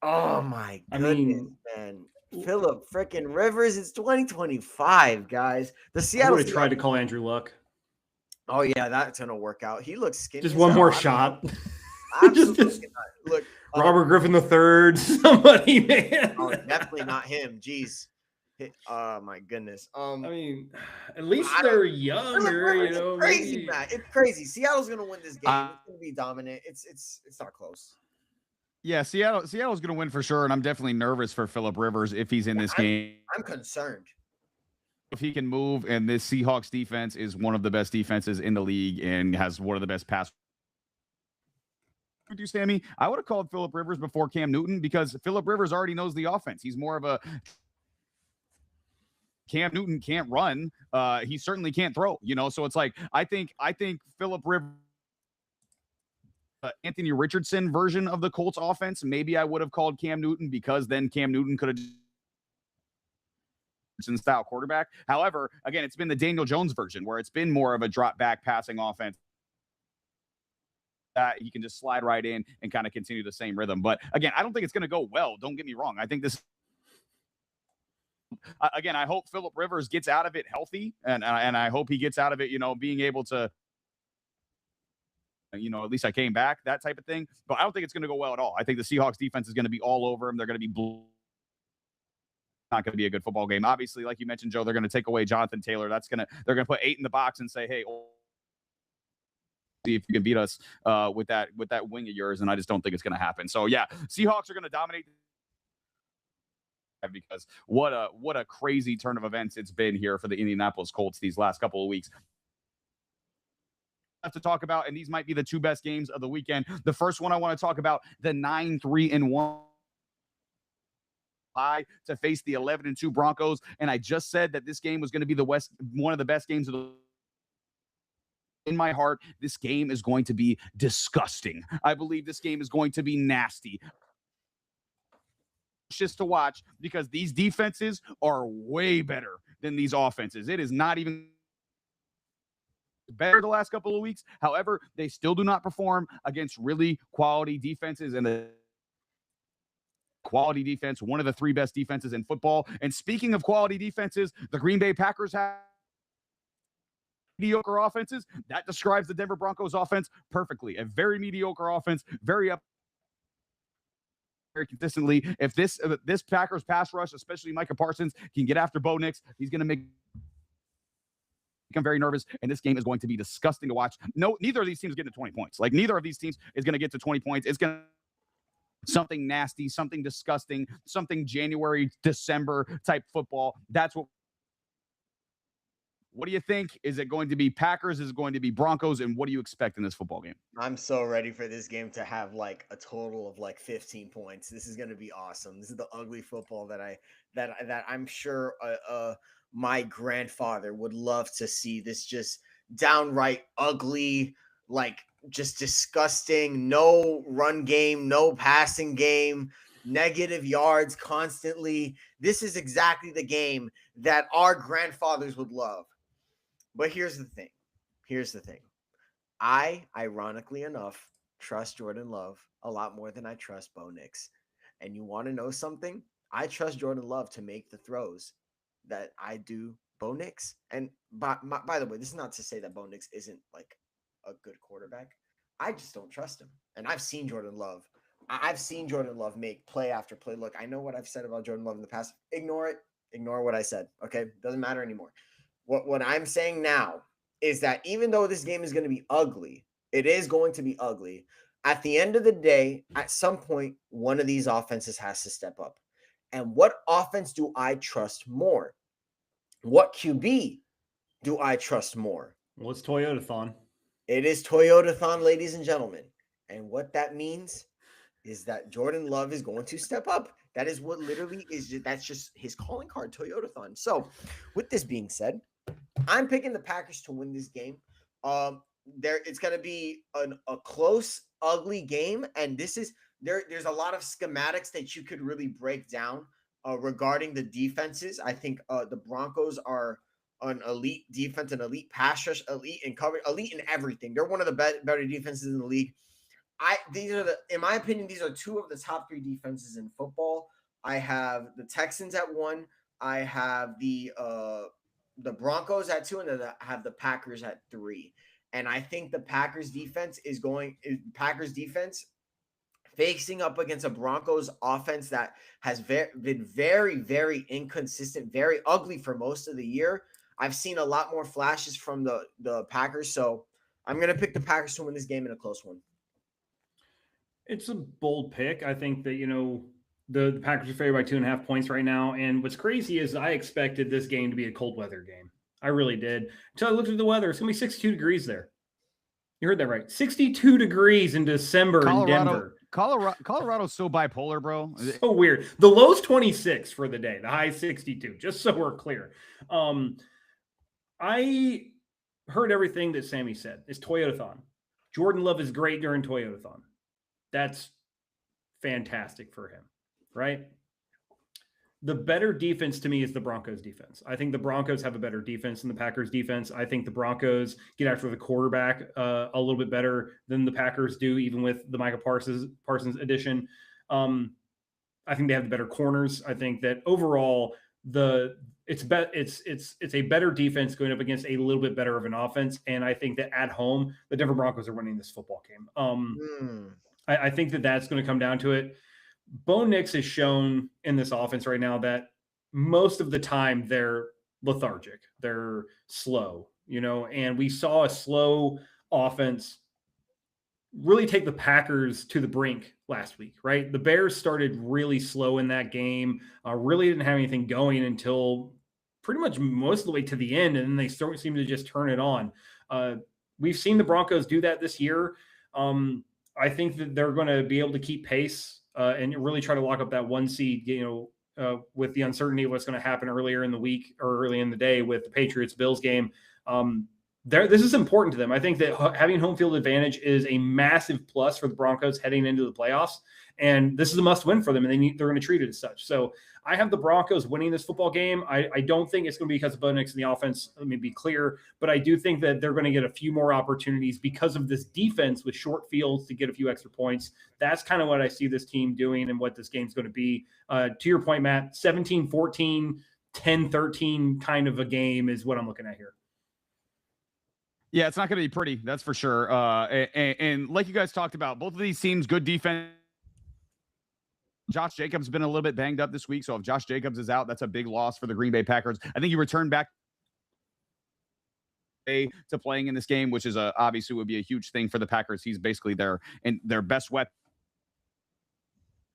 oh my goodness, man. Philip freaking Rivers, it's 2025, guys. The Seattle I would have tried to call Andrew Luck. Oh yeah, that's gonna work out. He looks skinny. Just one more shot. Absolutely not. Look, Robert Griffin III, somebody, man. Oh, definitely not him. Jeez. Oh my goodness. I mean, at least they're younger, you know. It's crazy, Matt. It's crazy. Seattle's gonna win this game. It's gonna be dominant. It's not close. Yeah, Seattle's going to win for sure, and I'm definitely nervous for Philip Rivers if he's in this game. I'm concerned. If he can move, and this Seahawks defense is one of the best defenses in the league and has one of the best pass. With you, Sammy, I would have called Philip Rivers before Cam Newton because Philip Rivers already knows the offense. He's more of a Cam Newton can't run. He certainly can't throw, you know. So it's like I think Philip Rivers. Anthony Richardson version of the Colts offense, maybe I would have called Cam Newton because then Cam Newton could have style quarterback. However, again, it's been the Daniel Jones version where it's been more of a drop back passing offense that he can just slide right in and kind of continue the same rhythm. But again, I don't think it's going to go well. Don't get me wrong. I think this again, I hope Philip Rivers gets out of it healthy and I hope he gets out of it, you know, being able to, you know, at least I came back, that type of thing. But I don't think it's going to go well at all. I think the Seahawks defense is going to be all over him. They're going to be not going to be a good football game. Obviously, like you mentioned, Joe, they're going to take away Jonathan Taylor. They're going to put 8 in the box and say, hey, see if you can beat us with that wing of yours. And I just don't think it's going to happen. So yeah, Seahawks are going to dominate because what a crazy turn of events it's been here for the Indianapolis Colts these last couple of weeks. To talk about, and these might be the 2 best games of the weekend. The first one I want to talk about, the 9-3-1 high to face the 11-2 Broncos. And I just said that this game was going to be one of the best games of the. In my heart, this game is going to be disgusting. I believe this game is going to be nasty. Just to watch because these defenses are way better than these offenses. It is not even better the last couple of weeks. However, they still do not perform against really quality defenses, and the quality defense, one of the 3 best defenses in football. And speaking of quality defenses, the Green Bay Packers have mediocre offenses. That describes the Denver Broncos offense perfectly. A very mediocre offense, very consistently. If this Packers pass rush, especially Micah Parsons, can get after Bo Nix, he's going to make I'm very nervous, and this game is going to be disgusting to watch. No, neither of these teams is getting to 20 points. Like, neither of these teams is going to get to 20 points. It's going to something nasty, something disgusting, something January, December type football. That's what do you think? Is it going to be Packers? Is it going to be Broncos? And what do you expect in this football game? I'm so ready for this game to have like a total of like 15 points. This is going to be awesome. This is the ugly football that I'm sure my grandfather would love to see. This just downright ugly, like just disgusting, no run game, no passing game, negative yards constantly. This is exactly the game that our grandfathers would love. But here's the thing. I, ironically enough, trust Jordan Love a lot more than I trust Bo Nix. And you want to know something? I trust Jordan Love to make the throws that I do Bo Nix. And by the way, this is not to say that Bo Nix isn't like a good quarterback. I just don't trust him. And I've seen Jordan Love. I've seen Jordan Love make play after play. Look, I know what I've said about Jordan Love in the past. Ignore it. Ignore what I said. Okay? Doesn't matter anymore. What I'm saying now is that even though this game is going to be ugly, it is going to be ugly. At the end of the day, at some point, one of these offenses has to step up. And what offense do I trust more? What QB do I trust more? Well, it's Toyota-thon. It is Toyota-thon, ladies and gentlemen. And what that means is that Jordan Love is going to step up. That is what literally is. That's just his calling card, Toyota-thon. So, with this being said, I'm picking the Packers to win this game. It's going to be a close, ugly game, and there's a lot of schematics that you could really break down regarding the defenses. I think the Broncos are an elite defense, an elite pass rush, elite in cover, elite in everything. They're one of the better defenses in the league. In my opinion, these are 2 of the top 3 defenses in football. I have the Texans at 1. I have the Broncos at 2, and then I have the Packers at 3. And I think the Packers defense facing up against a Broncos offense that has been very, very inconsistent, very ugly for most of the year. I've seen a lot more flashes from the Packers, so I'm going to pick the Packers to win this game in a close one. It's a bold pick. I think that, the Packers are favored by 2.5 points right now. And what's crazy is I expected this game to be a cold weather game. I really did. Until I looked at the weather. It's going to be 62 degrees there. You heard that right. 62 degrees in December in Denver. Colorado's so bipolar, bro. So weird. The low's 26 for the day. The high 62, just so we're clear. I heard everything that Sammy said. It's Toyota-thon. Jordan Love is great during Toyota-thon. That's fantastic for him, right? The better defense to me is the Broncos defense. I think the Broncos have a better defense than the Packers defense. I think the Broncos get after the quarterback a little bit better than the Packers do, even with the Micah Parsons addition. I think they have the better corners. I think that overall it's a better defense going up against a little bit better of an offense. And I think that at home, the Denver Broncos are winning this football game. I think that that's going to come down to it. Bo Nix has shown in this offense right now that most of the time they're lethargic. They're slow, and we saw a slow offense really take the Packers to the brink last week, right? The Bears started really slow in that game, really didn't have anything going until pretty much most of the way to the end, and then they seem to just turn it on. We've seen the Broncos do that this year. I think that they're going to be able to keep pace and really try to lock up that 1 seed, with the uncertainty of what's going to happen earlier in the week or early in the day with the Patriots-Bills game. This is important to them. I think that having home field advantage is a massive plus for the Broncos heading into the playoffs, and this is a must-win for them, and they're going to treat it as such. So I have the Broncos winning this football game. I don't think it's going to be because of Bo Nix in the offense. Let me be clear, but I do think that they're going to get a few more opportunities because of this defense with short fields to get a few extra points. That's kind of what I see this team doing and what this game's going to be. To your point, Matt, 17-14, 10-13 kind of a game is what I'm looking at here. Yeah, it's not going to be pretty. That's for sure. And like you guys talked about, both of these teams, good defense. Josh Jacobs has been a little bit banged up this week. So if Josh Jacobs is out, that's a big loss for the Green Bay Packers. I think he returned back to playing in this game, which is obviously would be a huge thing for the Packers. He's basically their best weapon.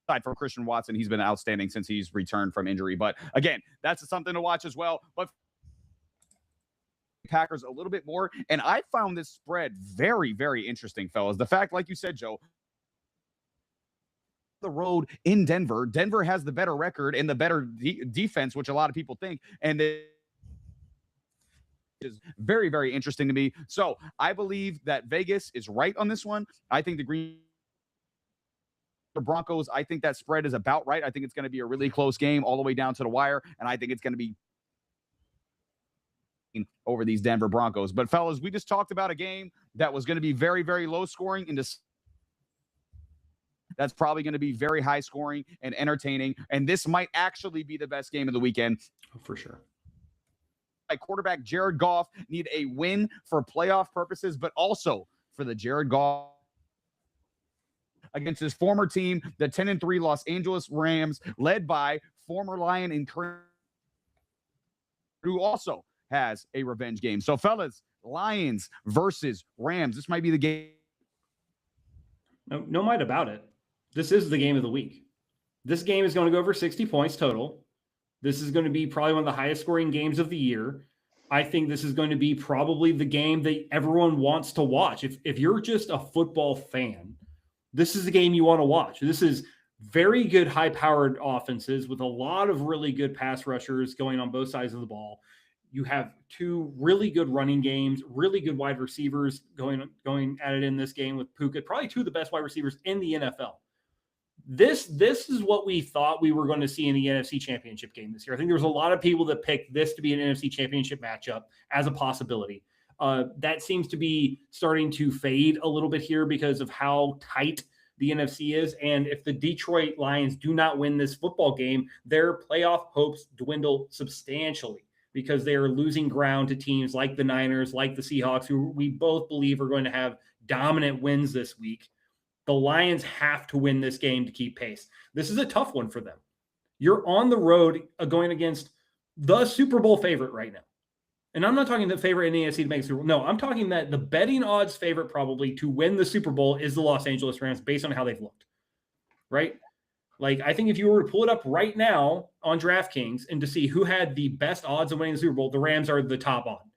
Aside from Christian Watson, he's been outstanding since he's returned from injury. But again, that's something to watch as well. But Packers a little bit more. And I found this spread very, very interesting, fellas. The fact, like you said, Joe, the road in Denver. Denver has the better record and the better defense, which a lot of people think. And it is very, very interesting to me. So I believe that Vegas is right on this one. I think the Broncos, I think that spread is about right. I think it's going to be a really close game all the way down to the wire. And I think it's going to be over these Denver Broncos. But fellas, we just talked about a game that was going to be very, very low scoring into that's probably going to be very high scoring and entertaining. And this might actually be the best game of the weekend. For sure. Quarterback Jared Goff need a win for playoff purposes, but also for the Jared Goff against his former team, the 10-3 Los Angeles Rams, led by former Lion and current, who also has a revenge game. So, fellas, Lions versus Rams. This might be the game. No might about it. This is the game of the week. This game is going to go over 60 points total. This is going to be probably one of the highest scoring games of the year. I think this is going to be probably the game that everyone wants to watch. If you're just a football fan, this is the game you want to watch. This is very good high-powered offenses with a lot of really good pass rushers going on both sides of the ball. You have two really good running games, really good wide receivers going at it in this game with Puka, probably two of the best wide receivers in the NFL. This is what we thought we were going to see in the NFC Championship game this year. I think there was a lot of people that picked this to be an NFC Championship matchup as a possibility. That seems to be starting to fade a little bit here because of how tight the NFC is. And if the Detroit Lions do not win this football game, their playoff hopes dwindle substantially because they are losing ground to teams like the Niners, like the Seahawks, who we both believe are going to have dominant wins this week. The Lions have to win this game to keep pace. This is a tough one for them. You're on the road going against the Super Bowl favorite right now. And I'm not talking the favorite in the AFC to make Super Bowl. No, I'm talking that the betting odds favorite probably to win the Super Bowl is the Los Angeles Rams based on how they've looked, right? Like, I think if you were to pull it up right now on DraftKings and to see who had the best odds of winning the Super Bowl, the Rams are the top odd.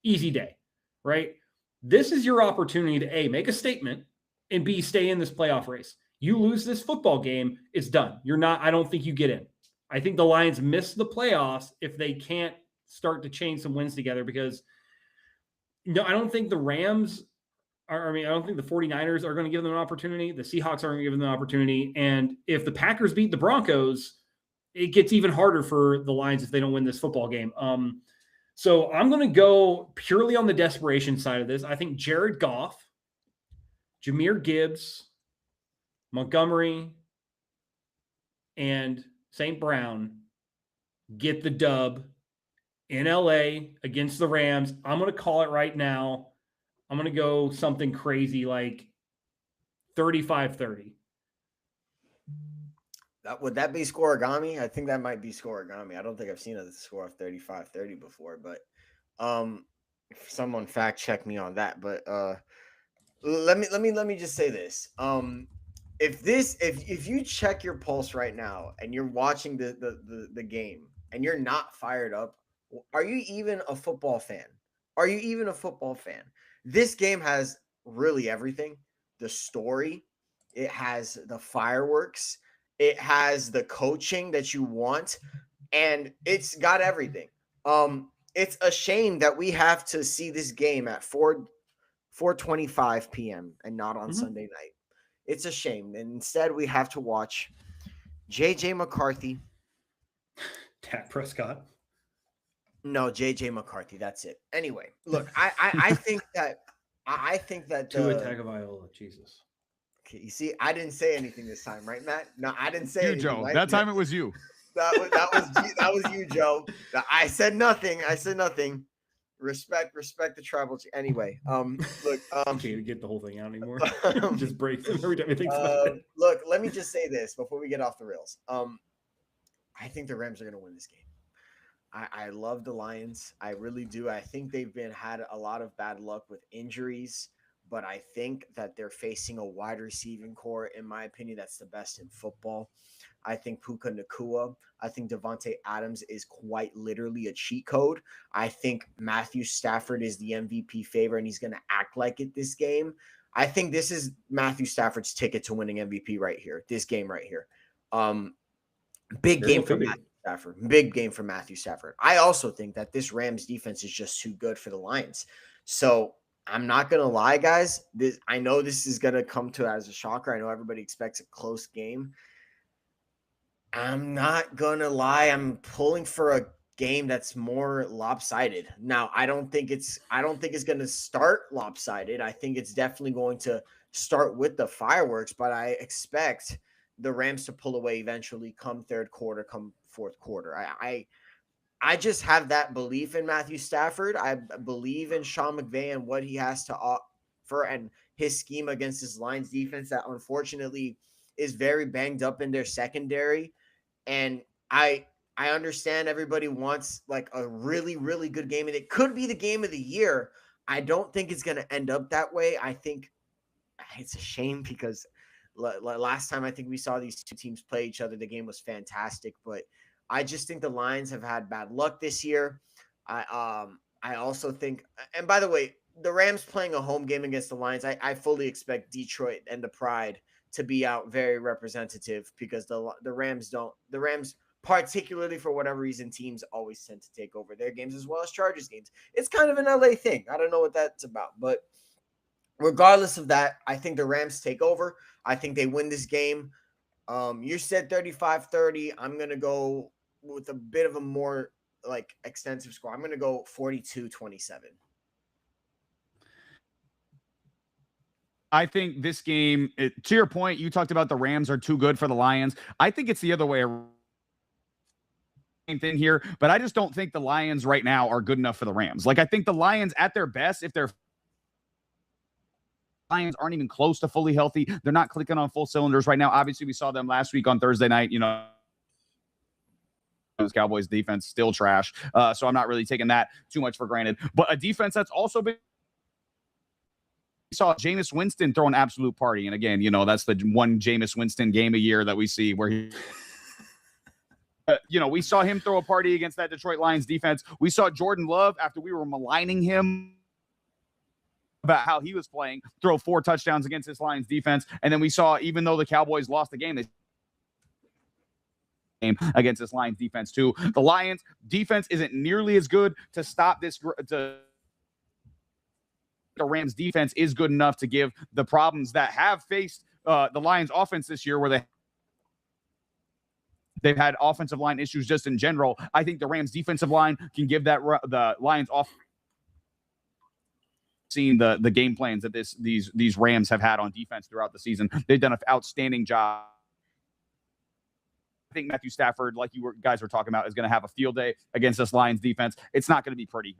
Easy day, right? This is your opportunity to A, make a statement, and B, stay in this playoff race. You lose this football game, it's done. I don't think you get in. I think the Lions miss the playoffs if they can't start to chain some wins together because I don't think the Rams I don't think the 49ers are going to give them an opportunity. The Seahawks aren't going to give them an opportunity. And if the Packers beat the Broncos, it gets even harder for the Lions if they don't win this football game. So I'm going to go purely on the desperation side of this. I think Jared Goff, Jahmyr Gibbs, Montgomery, and St. Brown get the dub in LA against the Rams. I'm going to call it right now. I'm going to go something crazy like 35-30. Would that be scoregami? I think that might be scoregami. I don't think I've seen a score of 35-30 before, but someone fact check me on that. But let me just say this. If you check your pulse right now and you're watching the game and you're not fired up, are you even a football fan? Are you even a football fan? This game has really everything. The story, it has the fireworks, It has the coaching that you want, and it's got everything. It's a shame that we have to see this game at 4:25 p.m. and not on Sunday night. It's a shame. And instead, we have to watch J.J. McCarthy. Dak Prescott. No, J.J. McCarthy. That's it. Anyway, look, I think that Tua Tagovailoa. Jesus. Okay, you see, I didn't say anything this time, right, Matt? No, I didn't say anything. Joe. Right? That time it was you. That was you, Joe. I said nothing. Respect the tribal. Anyway, look, Can't get the whole thing out anymore. Just breaks every time he thinks about it. Look, let me just say this before we get off the rails. I think the Rams are going to win this game. I love the Lions. I really do. I think they've had a lot of bad luck with injuries, but I think that they're facing a wide receiving core, in my opinion, that's the best in football. I think Puka Nacua. I think Devontae Adams is quite literally a cheat code. I think Matthew Stafford is the MVP favorite, and he's going to act like it this game. I think this is Matthew Stafford's ticket to winning MVP right here, this game right here. Big game for Matthew Stafford. Big game for Matthew Stafford. I also think that this Rams defense is just too good for the Lions. So I'm not going to lie, guys. I know this is going to come to as a shocker. I know everybody expects a close game. I'm not going to lie. I'm pulling for a game that's more lopsided. Now, I don't think it's going to start lopsided. I think it's definitely going to start with the fireworks, but I expect the Rams to pull away eventually come third quarter, come fourth quarter. I just have that belief in Matthew Stafford. I believe in Sean McVay and what he has to offer and his scheme against his Lions defense that unfortunately is very banged up in their secondary. And I understand everybody wants like a really, really good game, and it could be the game of the year. I don't think it's going to end up that way. I think it's a shame because last time I think we saw these two teams play each other, the game was fantastic, but I just think the Lions have had bad luck this year. I also think, and by the way, the Rams playing a home game against the Lions, I fully expect Detroit and the Pride to be out very representative because the Rams, particularly for whatever reason, teams always tend to take over their games as well as Chargers games. It's kind of an LA thing. I don't know what that's about, but regardless of that, I think the Rams take over. I think they win this game. You said 35-30. I'm going to go with a bit of a more like extensive score. I'm going to go 42-27. I think this game, to your point, you talked about the Rams are too good for the Lions. I think it's the other way around. Same thing here, but I just don't think the Lions right now are good enough for the Rams. Like, I think the Lions at their best, if they're Lions aren't even close to fully healthy, they're not clicking on full cylinders right now. Obviously, we saw them last week on Thursday night, Cowboys defense still trash. So I'm not really taking that too much for granted. But a defense that's also been saw Jameis Winston throw an absolute party. And again, that's the one Jameis Winston game a year that we see where he, we saw him throw a party against that Detroit Lions defense. We saw Jordan Love, after we were maligning him about how he was playing, throw 4 touchdowns against this Lions defense. And then we saw, even though the Cowboys lost the game, they against this Lions defense too. The Lions defense isn't nearly as good to stop this. The Rams defense is good enough to give the problems that have faced the Lions offense this year, where they've had offensive line issues just in general. I think the Rams defensive line can give that the Lions off. Seeing the game plans that these Rams have had on defense throughout the season, they've done an outstanding job. I think Matthew Stafford, like you guys were talking about, is going to have a field day against this Lions defense. It's not going to be pretty.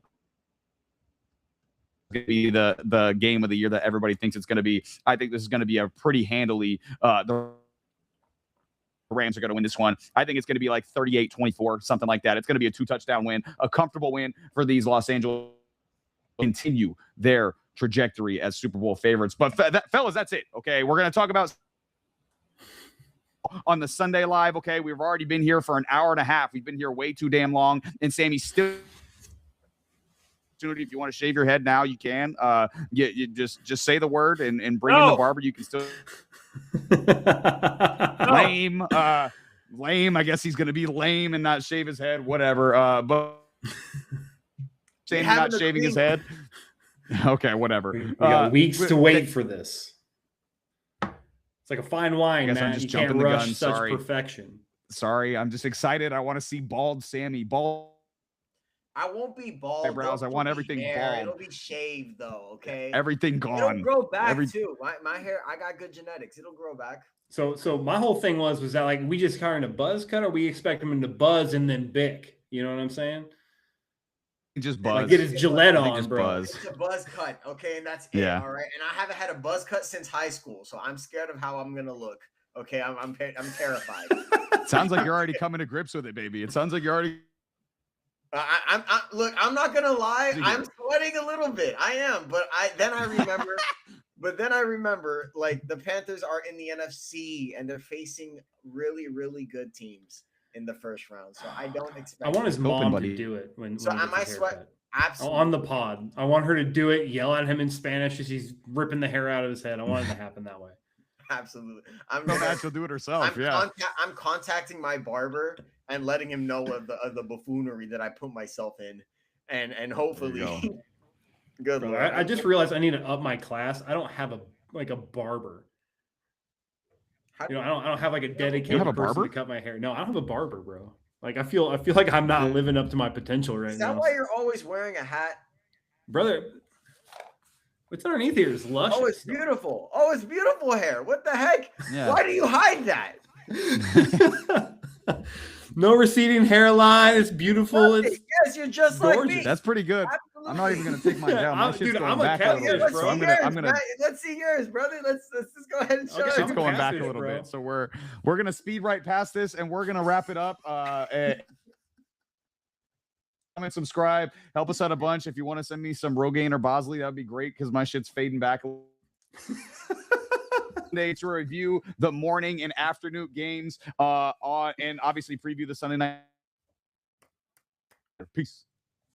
Going to be the game of the year that everybody thinks it's going to be. I think this is going to be a pretty handily. The Rams are going to win this one. I think it's going to be like 38-24, something like that. It's going to be a 2-touchdown win, a comfortable win for these Los Angeles. Continue their trajectory as Super Bowl favorites. But fellas, that's it. Okay, we're going to talk about on the Sunday Live. Okay, we've already been here for an hour and a half. We've been here way too damn long. And Sammy's still. If you want to shave your head now, you can. You just say the word and bring in the barber. You can still Lame. Lame. I guess he's gonna be lame and not shave his head. Whatever. But saying he's not shaving his head. Okay, whatever. We got weeks to wait for this. It's like a fine wine, I guess I'm man. just You can't jumping the rush gun. such Sorry. perfection. Sorry, I'm just excited. I want to see bald Sammy. Bald. I won't be bald. Eyebrows. I want everything bald. It'll be shaved though. Okay. Everything gone. It'll grow back too. My hair. I got good genetics. It'll grow back. So my whole thing was that like we just hiring a buzz cut, or we expect him to buzz and then bick? You know what I'm saying? Just buzz. Like get his Gillette on, just bro. buzz. It's a buzz cut, okay, and that's Yeah. it. All right, and I haven't had a buzz cut since high school, so I'm scared of how I'm gonna look. Okay, I'm terrified. Sounds like you're already coming to grips with it, baby. It sounds like you're already. Look, I'm not gonna lie. I'm sweating a little bit. I am, but then I remember, like the Panthers are in the NFC and they're facing really, really good teams in the first round. So I don't expect. I want his mom buddy. to do it when. So when he I gets might his sweat. haircut. Absolutely. On the pod. I want her to do it, yell at him in Spanish as he's ripping the hair out of his head. I want it to happen that way. Absolutely. She'll do it herself. I'm contacting my barber and letting him know of the buffoonery that I put myself in, and hopefully, good Bro, Lord. I just realized I need to up my class. I don't have a barber. You know, I don't have like a dedicated have a person barber? to cut my hair. No, I don't have a barber, bro. Like I feel like I'm not living up to my potential right Is now. that why you're always wearing a hat? Brother, what's underneath here is luscious. Oh, it's beautiful. Oh, it's beautiful hair. What the heck? Yeah. Why do you hide that? No receding hairline. It's beautiful. It's Yes, you're just like gorgeous. me. That's pretty good. Absolutely. I'm not even gonna take mine down. My shit's Dude, going I'm a back a catfish, little bit. bro. So Let's see yours, brother. Let's just go ahead and show Okay, it. Shit's I'm going back a catfish, little bro. bit. So we're gonna speed right past this and we're gonna wrap it up. Comment, subscribe, help us out a bunch. If you want to send me some Rogaine or Bosley, that'd be great because my shit's fading back a little. To review the morning and afternoon games and obviously preview the Sunday night. Peace.